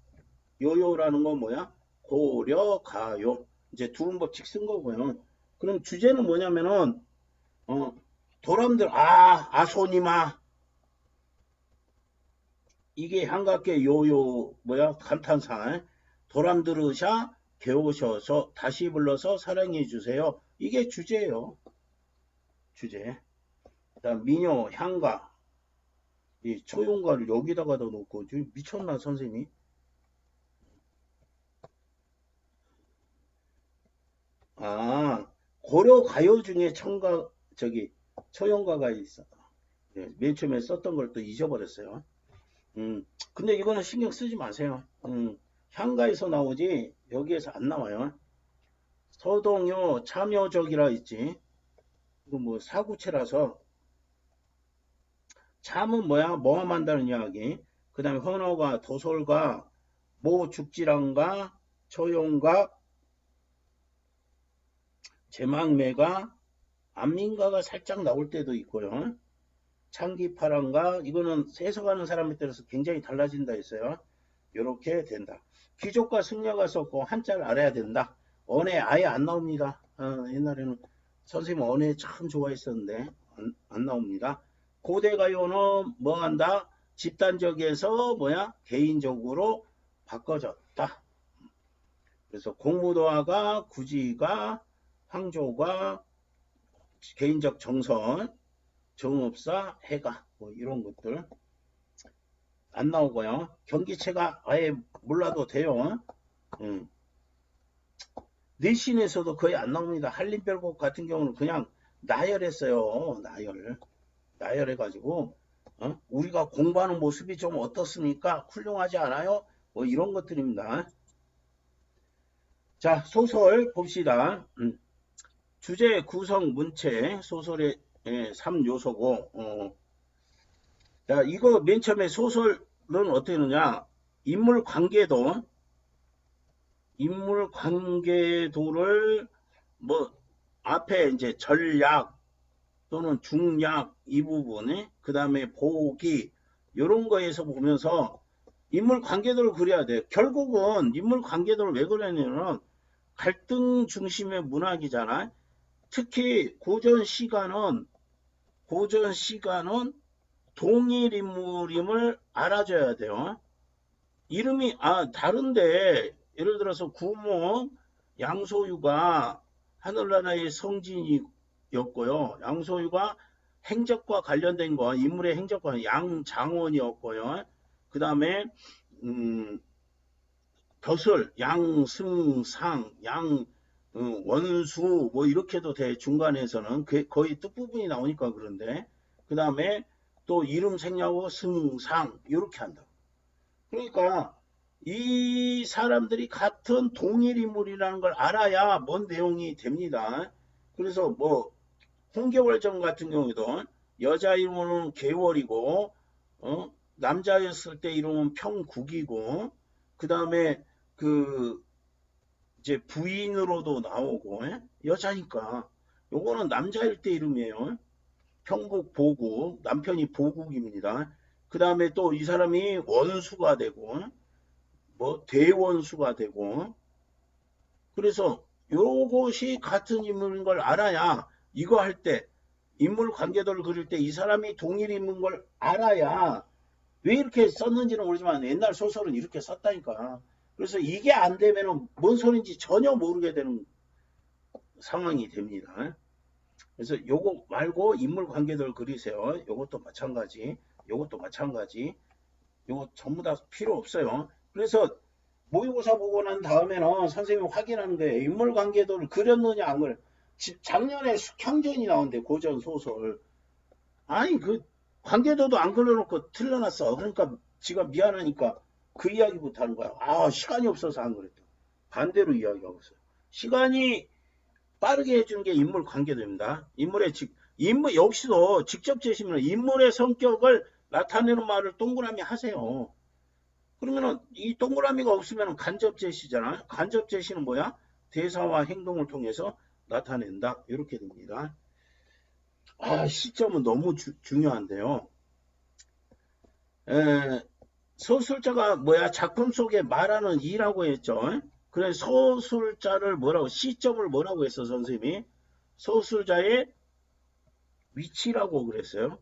요요라는 건 뭐야? 고려가요. 이제 두음법칙 쓴 거고요. 그럼 주제는 뭐냐면은 도람들 아소니마 이게 향각계 요요 뭐야? 감탄사. 도람들으샤 개오셔서 다시 불러서 사랑해 주세요. 이게 주제예요. 주제. 그다음 민요 향가 이 초용가를 여기다가다 놓고 미쳤나 선생님이? 고려 가요 중에 초용가가 있어. 맨 처음에 썼던 걸 또 잊어버렸어요. 근데 이거는 신경 쓰지 마세요. 향가에서 나오지 여기에서 안 나와요. 서동요 참여적이라 있지. 이거 뭐 사구체라서 참은 뭐야? 모함한다는 이야기. 그 다음에 헌어가 도솔가 모죽지랑가 초용가 제망매가 안민가가 살짝 나올 때도 있고요. 창기파랑가 이거는 해석하는 사람에 따라서 굉장히 달라진다 했어요. 이렇게 된다. 귀족과 승려가 썼고 한자를 알아야 된다. 언해 아예 안 나옵니다. 옛날에는 선생님 언해 참 좋아했었는데 안 나옵니다. 고대가요는 뭐한다? 집단적에서 뭐야? 개인적으로 바꿔졌다. 그래서 공무도화가 구지가 황조가 개인적 정선 정업사 해가 뭐 이런 것들 안 나오고요. 경기체가 아예 몰라도 돼요. 내신에서도 거의 안 나옵니다. 한림별곡 같은 경우는 그냥 나열했어요. 나열해가지고 우리가 공부하는 모습이 좀 어떻습니까? 훌륭하지 않아요? 뭐 이런 것들입니다. 자, 소설 봅시다. 주제, 구성, 문체, 소설의 3요소고 자, 이거 맨 처음에 소설은 어떻게 하느냐? 인물 관계도를 뭐 앞에 이제 전략 또는 중략 이 부분에 그 다음에 보기 이런 거에서 보면서 인물 관계도를 그려야 돼요. 결국은 인물 관계도를 왜 그러냐면 갈등 중심의 문학이잖아. 특히 고전 시가는 동일 인물임을 알아줘야 돼요. 이름이 다른데 예를 들어서 구몽 양소유가 하늘나라의 성진이었고요. 양소유가 행적과 관련된 거 인물의 행적과 양장원이었고요. 그 다음에 벼슬 양승상 원수 뭐 이렇게도 돼. 중간에서는 거의 뜻부분이 나오니까 그런데 그 다음에 또 이름 생략하고 승상 이렇게 한다. 그러니까 이 사람들이 같은 동일 인물이라는 걸 알아야 뭔 내용이 됩니다. 그래서 뭐 홍계월정 같은 경우에도 여자 이름은 계월이고 남자였을 때 이름은 평국이고 그 다음에 그 이제 부인으로도 나오고 여자니까 요거는 남자일 때 이름이에요. 평국 보국 남편이 보국입니다. 그 다음에 또 이 사람이 원수가 되고 뭐 대원수가 되고 그래서 요것이 같은 인물인 걸 알아야 이거 할 때 인물 관계도를 그릴 때 이 사람이 동일 인물인 걸 알아야 왜 이렇게 썼는지는 모르지만 옛날 소설은 이렇게 썼다니까. 그래서 이게 안 되면 뭔 소린지 전혀 모르게 되는 상황이 됩니다. 그래서 요거 말고 인물 관계도를 그리세요. 요것도 마찬가지. 요것도 마찬가지. 요거 전부 다 필요 없어요. 그래서 모의고사 보고 난 다음에는 선생님이 확인하는 거예요. 인물 관계도를 그렸느냐 안 그려. 작년에 숙향전이 나온대 고전 소설. 아니 그 관계도도 안 그려놓고 틀려놨어. 그러니까 지가 미안하니까 그 이야기부터 하는 거야. 아 시간이 없어서 안 그랬다. 반대로 이야기하고 있어요. 시간이 빠르게 해주는 게 인물 관계도입니다. 인물 역시도 직접 제시면 인물의 성격을 나타내는 말을 동그라미 하세요. 그러면은 이 동그라미가 없으면 간접 제시잖아. 간접 제시는 뭐야? 대사와 행동을 통해서 나타낸다. 이렇게 됩니다. 시점은 너무 중요한데요. 서술자가 뭐야? 작품 속에 말하는 이라고 했죠. 그래 서술자를 뭐라고 시점을 뭐라고 했어 선생님이? 서술자의 위치라고 그랬어요.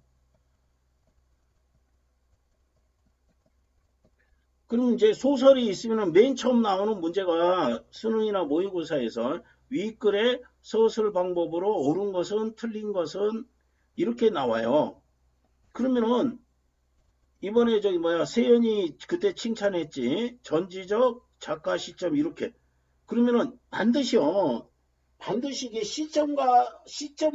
그럼 이제 소설이 있으면 맨 처음 나오는 문제가 수능이나 모의고사에서 윗글의 서술 방법으로 옳은 것은 틀린 것은 이렇게 나와요. 그러면은 이번에 저기 뭐야 세연이 그때 칭찬했지 전지적 작가 시점 이렇게 그러면은 반드시요 반드시 이게 시점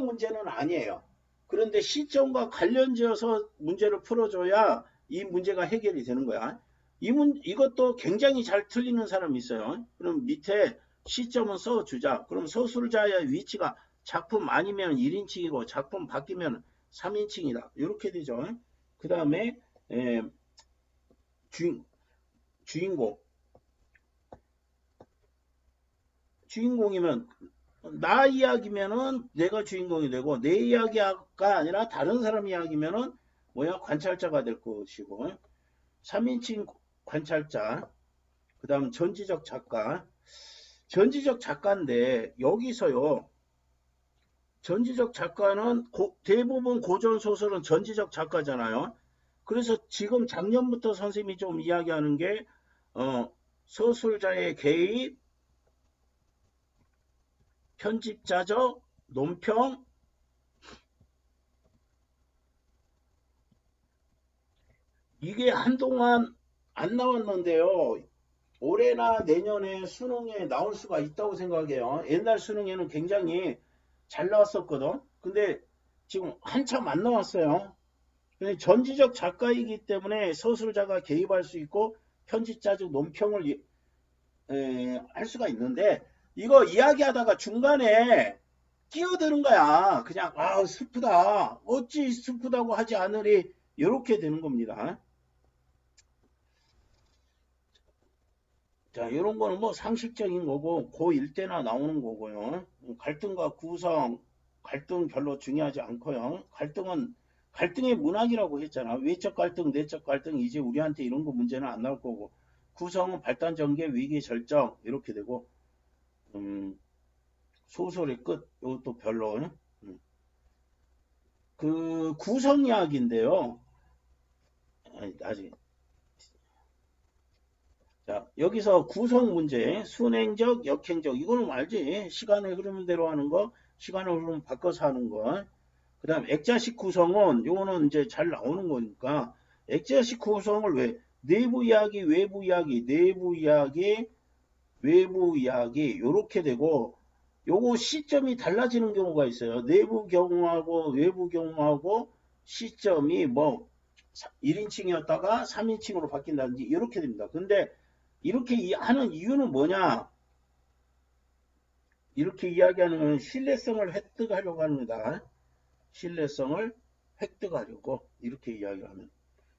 문제는 아니에요. 그런데 시점과 관련지어서 문제를 풀어줘야 이 문제가 해결이 되는 거야. 이것도 굉장히 잘 틀리는 사람이 있어요. 그럼 밑에 시점은 써주자. 그럼 서술자의 위치가 작품 아니면 1인칭이고 작품 바뀌면 3인칭이다. 이렇게 되죠. 그 다음에 주인공이면 나 이야기면은 내가 주인공이 되고 내 이야기가 아니라 다른 사람 이야기면은 뭐야 관찰자가 될 것이고 3인칭 관찰자 그 다음 전지적 작가인데 여기서요 전지적 작가는 대부분 고전소설은 전지적 작가잖아요. 그래서 지금 작년부터 선생님이 좀 이야기하는 게 서술자의 개입 편집자적 논평 이게 한동안 안 나왔는데요. 올해나 내년에 수능에 나올 수가 있다고 생각해요. 옛날 수능에는 굉장히 잘 나왔었거든. 근데 지금 한참 안 나왔어요. 근데 전지적 작가이기 때문에 서술자가 개입할 수 있고 편집자적 논평을 할 수가 있는데 이거 이야기하다가 중간에 끼어드는 거야. 그냥 슬프다. 어찌 슬프다고 하지 않으리 이렇게 되는 겁니다. 자, 이런 거는 뭐 상식적인 거고 고1 때나 나오는 거고요. 갈등과 구성, 갈등 별로 중요하지 않고요. 갈등의 문학이라고 했잖아. 외적 갈등, 내적 갈등 이제 우리한테 이런 거 문제는 안 나올 거고 구성은 발단 전개, 위기 절정 이렇게 되고 소설의 끝 이것도 별로 그 구성 이야기인데요. 아직 자, 여기서 구성 문제, 순행적, 역행적, 이거는 알지? 시간의 흐르는 대로 하는 거, 시간의 흐름 바꿔서 하는 거. 그 다음 액자식 구성은, 요거는 이제 잘 나오는 거니까, 액자식 구성을 왜? 내부 이야기, 외부 이야기, 내부 이야기, 외부 이야기, 요렇게 되고, 요거 시점이 달라지는 경우가 있어요. 내부 경우하고 외부 경우하고 시점이 뭐 1인칭이었다가 3인칭으로 바뀐다든지 이렇게 됩니다. 근데 이렇게 하는 이유는 뭐냐? 이렇게 이야기하는 것은 신뢰성을 획득하려고 합니다. 신뢰성을 획득하려고 이렇게 이야기를 하면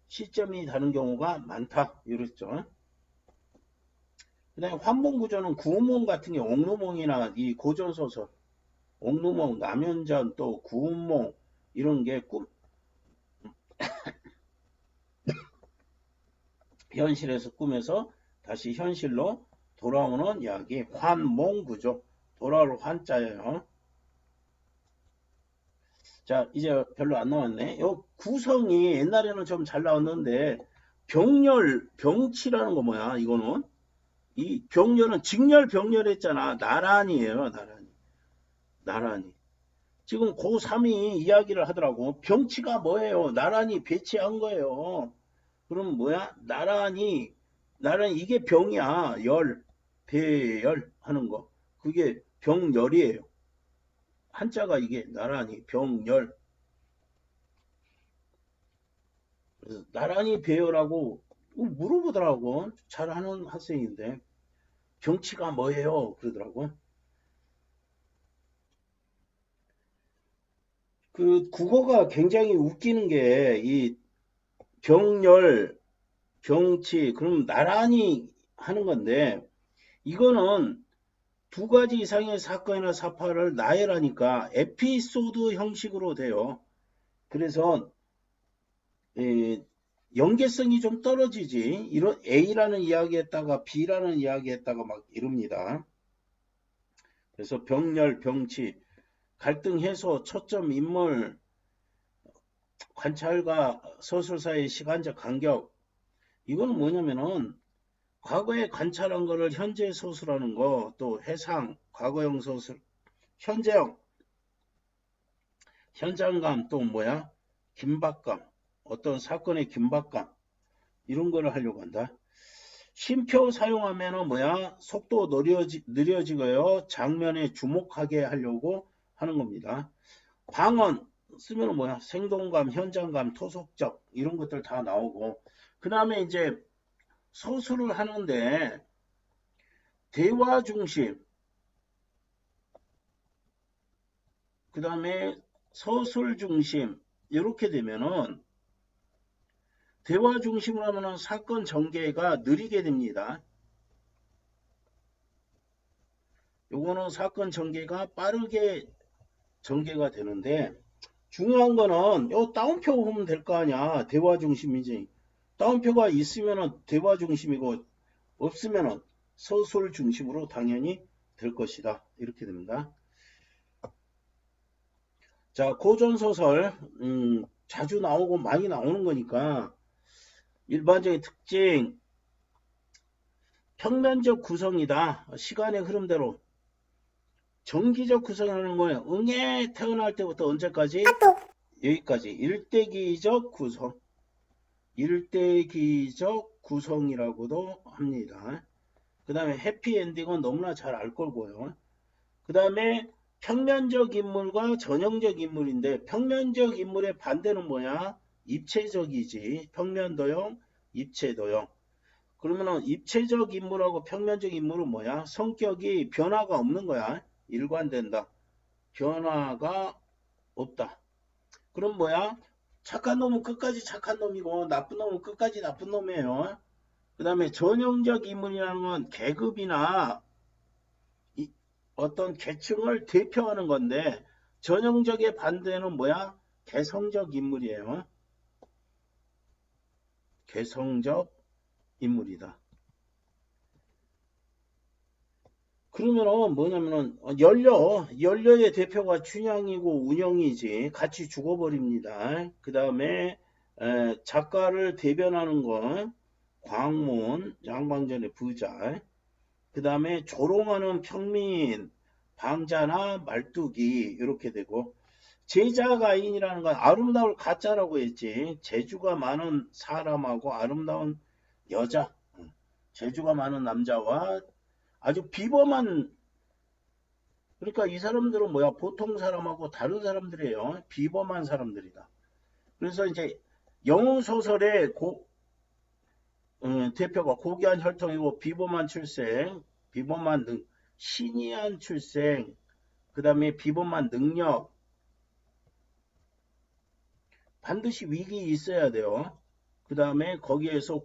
시점이 다른 경우가 많다. 이랬죠. 그 다음에 환몽구조는 구운몽 같은 경우 옥루몽이나 이 고전소설 옥루몽, 남현전 또 구운몽 이런 게 현실에서 꿈에서 다시 현실로 돌아오는 이야기 환몽구조 돌아올 환자예요. 자 이제 별로 안 나왔네. 요 구성이 옛날에는 좀 잘 나왔는데 병렬 병치라는 거 뭐야 이거는 이 병렬은 직렬 병렬 했잖아. 나란히에요. 나란히 지금 고3이 이야기를 하더라고. 병치가 뭐예요? 나란히 배치한 거예요. 그럼 뭐야? 나란히 이게 병이야. 배열 하는 거. 그게 병열이에요. 한자가 이게 나란히 병열. 그래서 나란히 배열하고 물어보더라고. 잘하는 학생인데 병치가 뭐예요? 그러더라고. 그 국어가 굉장히 웃기는 게 이 병열, 병치 그럼 나란히 하는 건데 이거는 두 가지 이상의 사건이나 사파를 나열하니까 에피소드 형식으로 돼요. 그래서 연계성이 좀 떨어지지. 이런 A라는 이야기했다가 B라는 이야기했다가 막 이럽니다. 그래서 병렬, 병치, 갈등 해소, 초점 인물, 관찰과 서술 사이의 시간적 간격. 이거는 뭐냐면은 과거에 관찰한 거를 현재 서술하는 거, 또 해상, 과거형 서술, 현재형, 현장감, 또 뭐야? 긴박감, 어떤 사건의 긴박감, 이런 거를 하려고 한다. 쉼표 사용하면은 뭐야? 속도 느려지고요. 장면에 주목하게 하려고 하는 겁니다. 방언 쓰면 뭐야? 생동감, 현장감, 토속적 이런 것들 다 나오고 그 다음에 이제 서술을 하는데 대화 중심 그 다음에 서술 중심 이렇게 되면은 대화 중심으로 하면은 사건 전개가 느리게 됩니다. 요거는 사건 전개가 빠르게 전개가 되는데 중요한 거는 요 따옴표 보면 될 거 아니야. 대화 중심이지. 따옴표가 있으면은 대화 중심이고 없으면은 서술 중심으로 당연히 될 것이다. 이렇게 됩니다. 자, 고전소설 자주 나오고 많이 나오는 거니까 일반적인 특징 평면적 구성이다. 시간의 흐름대로 정기적 구성이라는 거예요. 응애 태어날 때부터 언제까지? 여기까지 일대기적 구성 일대기적 구성이라고도 합니다. 그 다음에 해피엔딩은 너무나 잘 알 거고요. 그 다음에 평면적 인물과 전형적 인물인데 평면적 인물의 반대는 뭐야? 입체적이지. 평면도형, 입체도형. 그러면은 입체적 인물하고 평면적 인물은 뭐야? 성격이 변화가 없는 거야. 일관된다. 변화가 없다. 그럼 뭐야? 착한 놈은 끝까지 착한 놈이고 나쁜 놈은 끝까지 나쁜 놈이에요. 그 다음에 전형적 인물이라는 건 계급이나 어떤 계층을 대표하는 건데 전형적의 반대는 뭐야? 개성적 인물이에요. 개성적 인물이다. 그러면은 뭐냐면은 연료의 대표가 춘향이고 운영이지 같이 죽어버립니다. 그 다음에 작가를 대변하는 건 광문 양방전의 부자. 그 다음에 조롱하는 평민 방자나 말뚝이 이렇게 되고 제자가인이라는 건 아름다울 가짜라고 했지. 재주가 많은 사람하고 아름다운 여자 재주가 많은 남자와 아주 비범한 그러니까 이 사람들은 뭐야 보통 사람하고 다른 사람들이에요. 비범한 사람들이다. 그래서 이제 영웅 소설의 대표가 고귀한 혈통이고 비범한 출생, 비범한 신이한 출생, 그 다음에 비범한 능력, 반드시 위기 있어야 돼요. 그 다음에 거기에서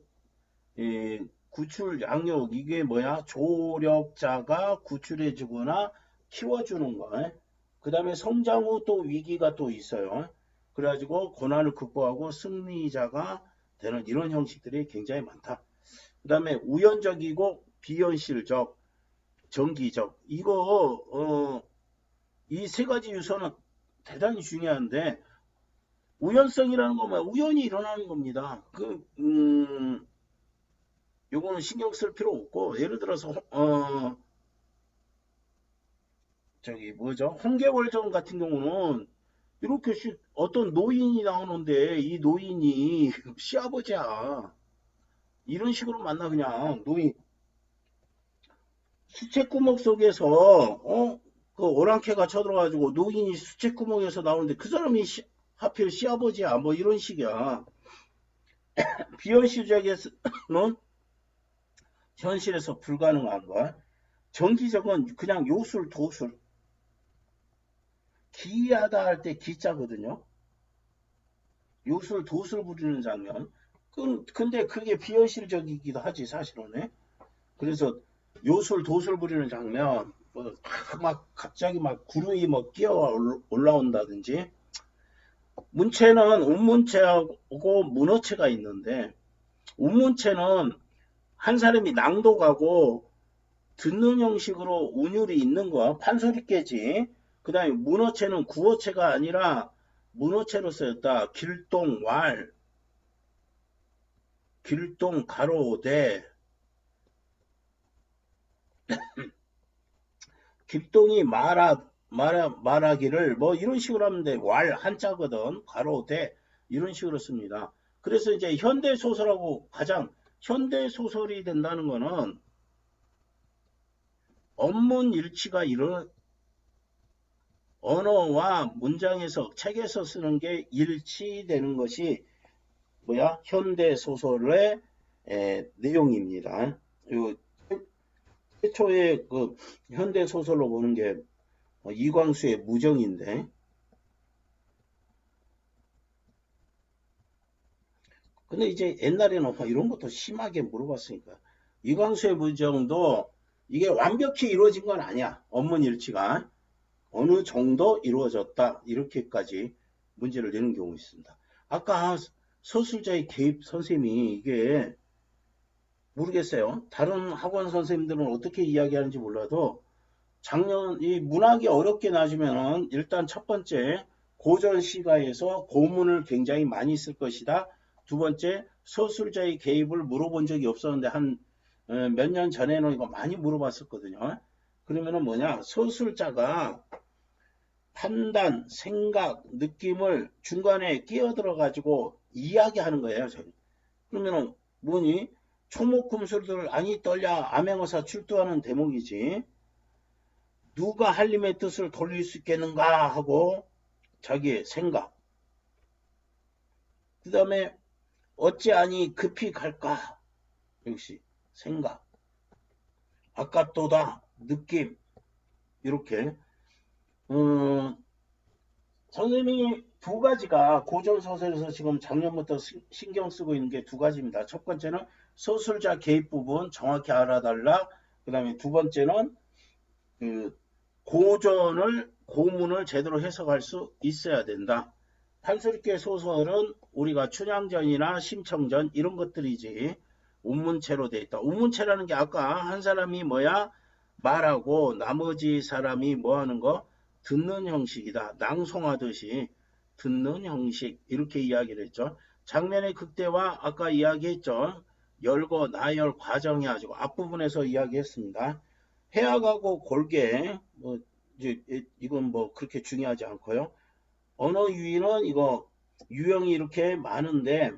구출 양육, 이게 뭐야? 조력자가 구출해 주거나 키워주는 거. 그 다음에 성장 후 또 위기가 또 있어요. 그래가지고 고난을 극복하고 승리자가 되는 이런 형식들이 굉장히 많다. 그 다음에 우연적이고 비현실적, 정기적, 이거 이 세 가지 요소는 대단히 중요한데, 우연성이라는 거면 우연히 일어나는 겁니다. 요거는 신경 쓸 필요 없고, 예를 들어서 저기 뭐죠? 홍계월전 같은 경우는 이렇게 어떤 노인이 나오는데 이 노인이 시아버지야. 이런 식으로 만나. 그냥 노인 수채구멍 속에서 그 오랑캐가 쳐들어가지고 노인이 수채구멍에서 나오는데 그 사람이 하필 시아버지야. 뭐 이런 식이야. 비현실적에서는 현실에서 불가능한 거. 정기적은 그냥 요술 도술. 기이하다 할 때 기자거든요. 요술 도술 부리는 장면. 근데 그게 비현실적이기도 하지 사실은. 그래서 요술 도술 부리는 장면, 막 갑자기 막 구름이 뭐 끼어 올라온다든지. 문체는 운문체하고 문어체가 있는데, 운문체는 한 사람이 낭독하고 듣는 형식으로 운율이 있는 거, 판소리 깨지. 그 다음에 문어체는 구어체가 아니라 문어체로 쓰였다. 길동 왈, 길동 가로대, 길동이 말하기를 뭐 이런 식으로 하면 돼. 왈 한자거든. 가로대 이런 식으로 씁니다. 그래서 이제 현대 소설하고 가장 현대 소설이 된다는 거는 언문 일치가 이런 언어와 문장에서 책에서 쓰는 게 일치되는 것이 뭐야? 현대 소설의 내용입니다. 요 최초의 그 현대 소설로 보는 게 이광수의 무정인데, 근데 이제 옛날에는 이런 것도 심하게 물어봤으니까 이광수의 무정도 이게 완벽히 이루어진 건 아니야. 언문일치가 어느 정도 이루어졌다 이렇게까지 문제를 내는 경우 있습니다. 아까 서술자의 개입 선생님이 이게 모르겠어요. 다른 학원 선생님들은 어떻게 이야기하는지 몰라도 작년 이 문학이 어렵게 나지면은 일단 첫 번째 고전 시가에서 고문을 굉장히 많이 쓸 것이다. 두 번째 서술자의 개입을 물어본 적이 없었는데 한 몇 년 전에는 이거 많이 물어봤었거든요. 그러면은 뭐냐, 서술자가 판단, 생각, 느낌을 중간에 끼어들어 가지고 이야기하는 거예요. 그러면은 뭐니? 초목금술들 아니 떨려 암행어사 출두하는 대목이지. 누가 한림의 뜻을 돌릴 수 있겠는가 하고 자기의 생각. 그 다음에 어찌하니 급히 갈까? 역시 생각. 아깝도다. 느낌. 이렇게 선생님이 두 가지가 고전소설에서 지금 작년부터 신경 쓰고 있는 게 두 가지입니다. 첫 번째는 서술자 개입 부분 정확히 알아달라. 그 다음에 두 번째는 그 고문을 제대로 해석할 수 있어야 된다. 판소리계 소설은 우리가 춘향전이나 심청전 이런 것들이지 운문체로 돼 있다. 운문체라는 게 아까 한 사람이 뭐야? 말하고 나머지 사람이 뭐 하는 거? 듣는 형식이다. 낭송하듯이 듣는 형식 이렇게 이야기를 했죠. 장면의 극대화 아까 이야기했죠. 열거 나열 과정이 아주 앞부분에서 이야기했습니다. 해악하고 골개 뭐 이제 이건 뭐 그렇게 중요하지 않고요. 언어 유희는 이거 유형이 이렇게 많은데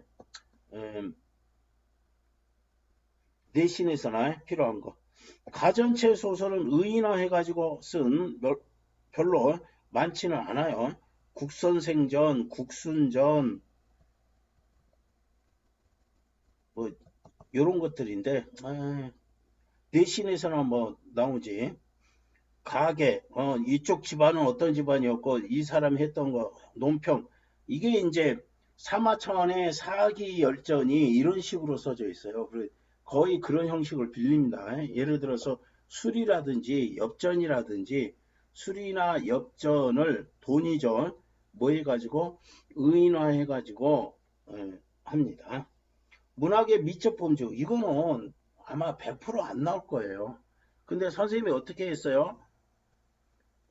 내신에서나 필요한 거. 가전체 소설은 의인화 해가지고 쓴 별로 많지는 않아요. 국선생전, 국순전, 뭐 요런 것들인데 내신에서는 뭐 나오지. 가계, 이쪽 집안은 어떤 집안이었고, 이 사람이 했던 거, 논평. 이게 이제 사마천의 사기 열전이 이런 식으로 써져 있어요. 거의 그런 형식을 빌립니다. 예를 들어서 술이라든지 엽전이라든지 술이나 엽전을 돈이죠. 뭐 해가지고 의인화해가지고 합니다. 문학의 미적 범주. 이거는 아마 100%안 나올 거예요. 근데 선생님이 어떻게 했어요?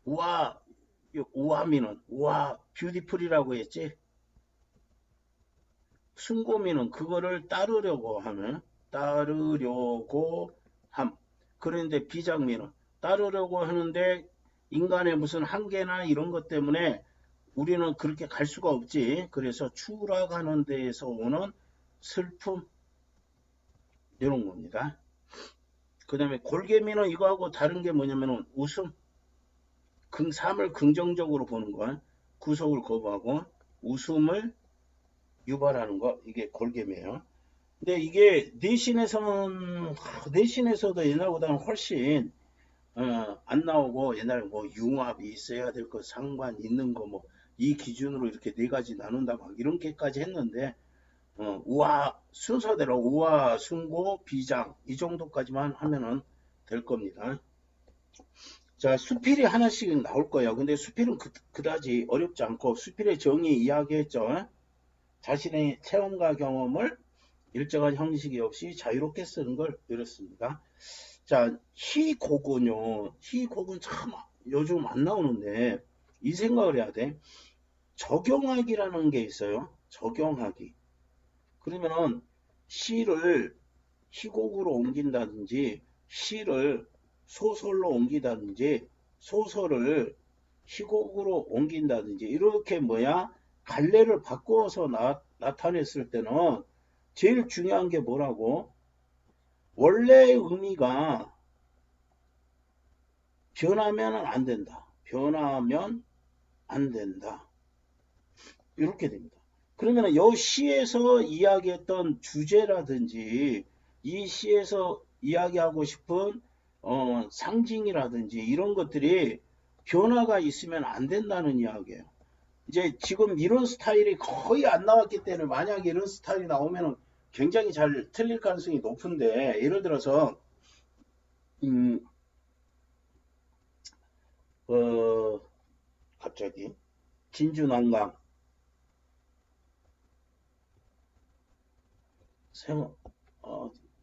우와, 우아미는, 우와, 뷰티풀이라고 했지? 순고미는 그거를 따르려고 함. 그런데 비장미는 따르려고 하는데 인간의 무슨 한계나 이런 것 때문에 우리는 그렇게 갈 수가 없지. 그래서 추락하는 데에서 오는 슬픔, 이런 겁니다. 그 다음에 골개미는 이거하고 다른 게 뭐냐면은 웃음, 삶을 긍정적으로 보는 거, 구속을 거부하고 웃음을 유발하는 거, 이게 골개미예요. 근데 이게 내신에서도 옛날보다는 훨씬 안 나오고, 옛날에 뭐 융합이 있어야 될 거, 상관 있는 거, 뭐 이 기준으로 이렇게 네 가지 나눈다 막 이런 게까지 했는데 우화 순서대로 우화, 순고, 비장 이 정도까지만 하면은 될 겁니다. 자, 수필이 하나씩 나올 거예요. 근데 수필은 그다지 어렵지 않고, 수필의 정의 이야기했죠. 자신의 체험과 경험을 일정한 형식이 없이 자유롭게 쓰는 걸 이렇습니다. 자, 희곡은요. 희곡은 참 요즘 안 나오는데 이 생각을 해야 돼. 적용하기라는 게 있어요. 적용하기. 그러면은 시를 희곡으로 옮긴다든지, 시를 소설로 옮기다든지, 소설을 희곡으로 옮긴다든지, 이렇게 갈래를 바꾸어서 나타냈을 때는 제일 중요한 게 뭐라고? 원래의 의미가 변하면 안 된다. 변하면 안 된다. 이렇게 됩니다. 그러면 이 시에서 이야기했던 주제라든지, 이 시에서 이야기하고 싶은 상징이라든지 이런 것들이 변화가 있으면 안 된다는 이야기예요. 이제 지금 이런 스타일이 거의 안 나왔기 때문에, 만약에 이런 스타일이 나오면 굉장히 잘 틀릴 가능성이 높은데, 예를 들어서 음, 갑자기 진주난강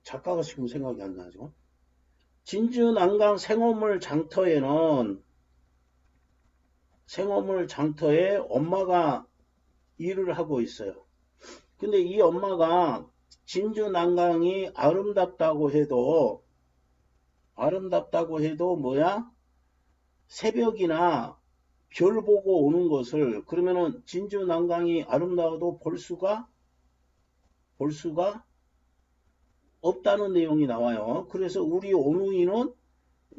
작가가 지금 생각이 안 나죠. 진주난강 생어물 장터에 엄마가 일을 하고 있어요. 근데 이 엄마가 진주난강이 아름답다고 해도 새벽이나 별 보고 오는 것을, 그러면은 진주난강이 아름다워도 볼 수가 없다는 내용이 나와요. 그래서 우리 오누이는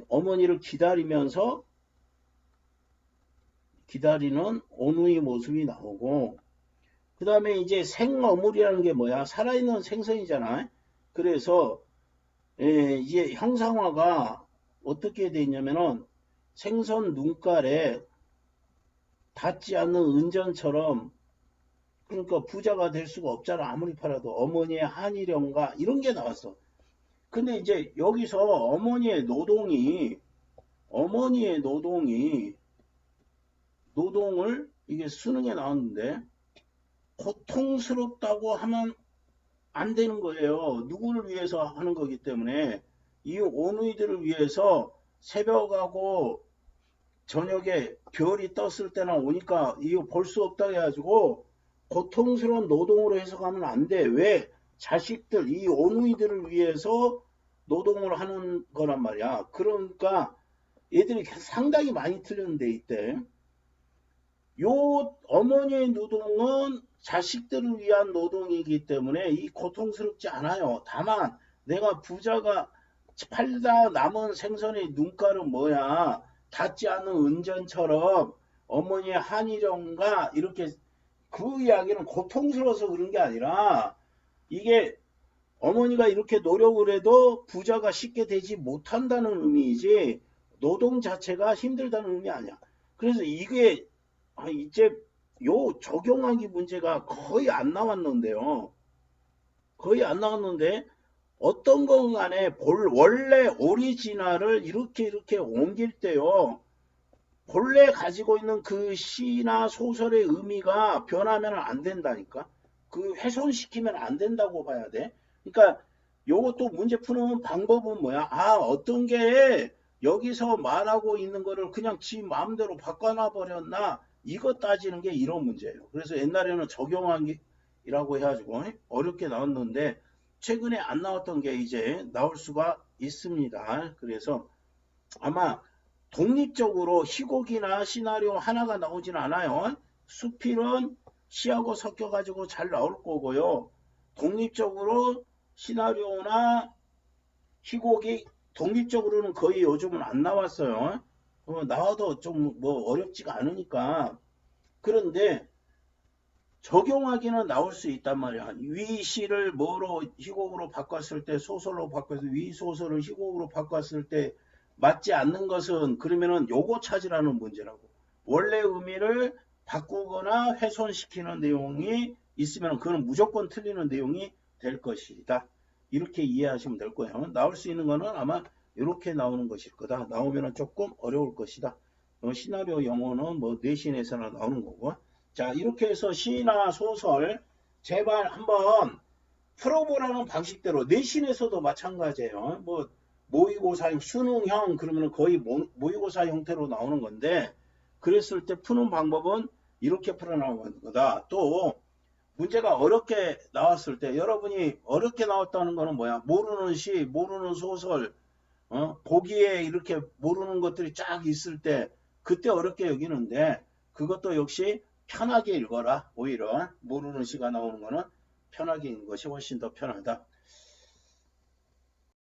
어머니를 기다리는 오누이 모습이 나오고, 그 다음에 이제 생어물이라는 게 뭐야? 살아있는 생선이잖아. 그래서 이제 형상화가 어떻게 돼 있냐면은 생선 눈깔에 닿지 않는 은전처럼, 그러니까 부자가 될 수가 없잖아. 아무리 팔아도. 어머니의 한일령과 이런 게 나왔어. 근데 이제 여기서 어머니의 노동을 이게 수능에 나왔는데, 고통스럽다고 하면 안 되는 거예요. 누구를 위해서 하는 거기 때문에. 이 오누이들을 위해서 새벽하고 저녁에 별이 떴을 때나 오니까 이거 볼 수 없다 해가지고 고통스러운 노동으로 해석하면 안 돼. 왜? 자식들, 이 오누이들을 위해서 노동을 하는 거란 말이야. 그러니까 얘들이 상당히 많이 틀렸는데, 이때 요 어머니의 노동은 자식들을 위한 노동이기 때문에 이 고통스럽지 않아요. 다만 내가 부자가 팔다 남은 생선의 눈깔은 뭐야? 닿지 않는 은전처럼 어머니의 한일령과 이렇게, 그 이야기는 고통스러워서 그런 게 아니라 이게 어머니가 이렇게 노력을 해도 부자가 쉽게 되지 못한다는 의미이지 노동 자체가 힘들다는 의미 아니야. 그래서 이게 이제 요 적용하기 문제가 거의 안 나왔는데요. 거의 안 나왔는데 어떤 건 간에 원래 오리지널을 이렇게 옮길 때요. 본래 가지고 있는 그 시나 소설의 의미가 변하면 안 된다니까. 그 훼손시키면 안 된다고 봐야 돼. 그러니까 요것도 문제 푸는 방법은 뭐야? 어떤 게 여기서 말하고 있는 거를 그냥 지 마음대로 바꿔놔 버렸나? 이거 따지는 게 이런 문제예요. 그래서 옛날에는 적용하기라고 해가지고 어렵게 나왔는데 최근에 안 나왔던 게 이제 나올 수가 있습니다. 그래서 아마 독립적으로 희곡이나 시나리오 하나가 나오진 않아요. 수필은 시하고 섞여가지고 잘 나올 거고요. 독립적으로 시나리오나 희곡이 독립적으로는 거의 요즘은 안 나왔어요. 나와도 좀 뭐 어렵지가 않으니까. 그런데 적용하기는 나올 수 있단 말이야. 위 시를 뭐로 희곡으로 바꿨을 때 소설로 바꿔서 위 소설을 희곡으로 바꿨을 때 맞지 않는 것은 그러면은 요거 찾으라는 문제라고. 원래 의미를 바꾸거나 훼손시키는 내용이 있으면 그건 무조건 틀리는 내용이 될 것이다. 이렇게 이해하시면 될 거예요. 나올 수 있는 거는 아마 이렇게 나오는 것일 거다. 나오면 조금 어려울 것이다. 시나리오 영어는 뭐 내신에서나 나오는 거고. 자, 이렇게 해서 시나 소설 제발 한번 풀어보라는 방식대로 내신에서도 마찬가지예요. 뭐 모의고사 수능형 그러면 거의 모의고사 형태로 나오는 건데 그랬을 때 푸는 방법은 이렇게 풀어나가는 거다. 또 문제가 어렵게 나왔을 때 여러분이 어렵게 나왔다는 거는 뭐야? 모르는 시, 모르는 소설, 보기에 이렇게 모르는 것들이 쫙 있을 때 그때 어렵게 여기는데 그것도 역시 편하게 읽어라. 오히려 모르는 시가 나오는 거는 편하게 읽는 것이 훨씬 더 편하다.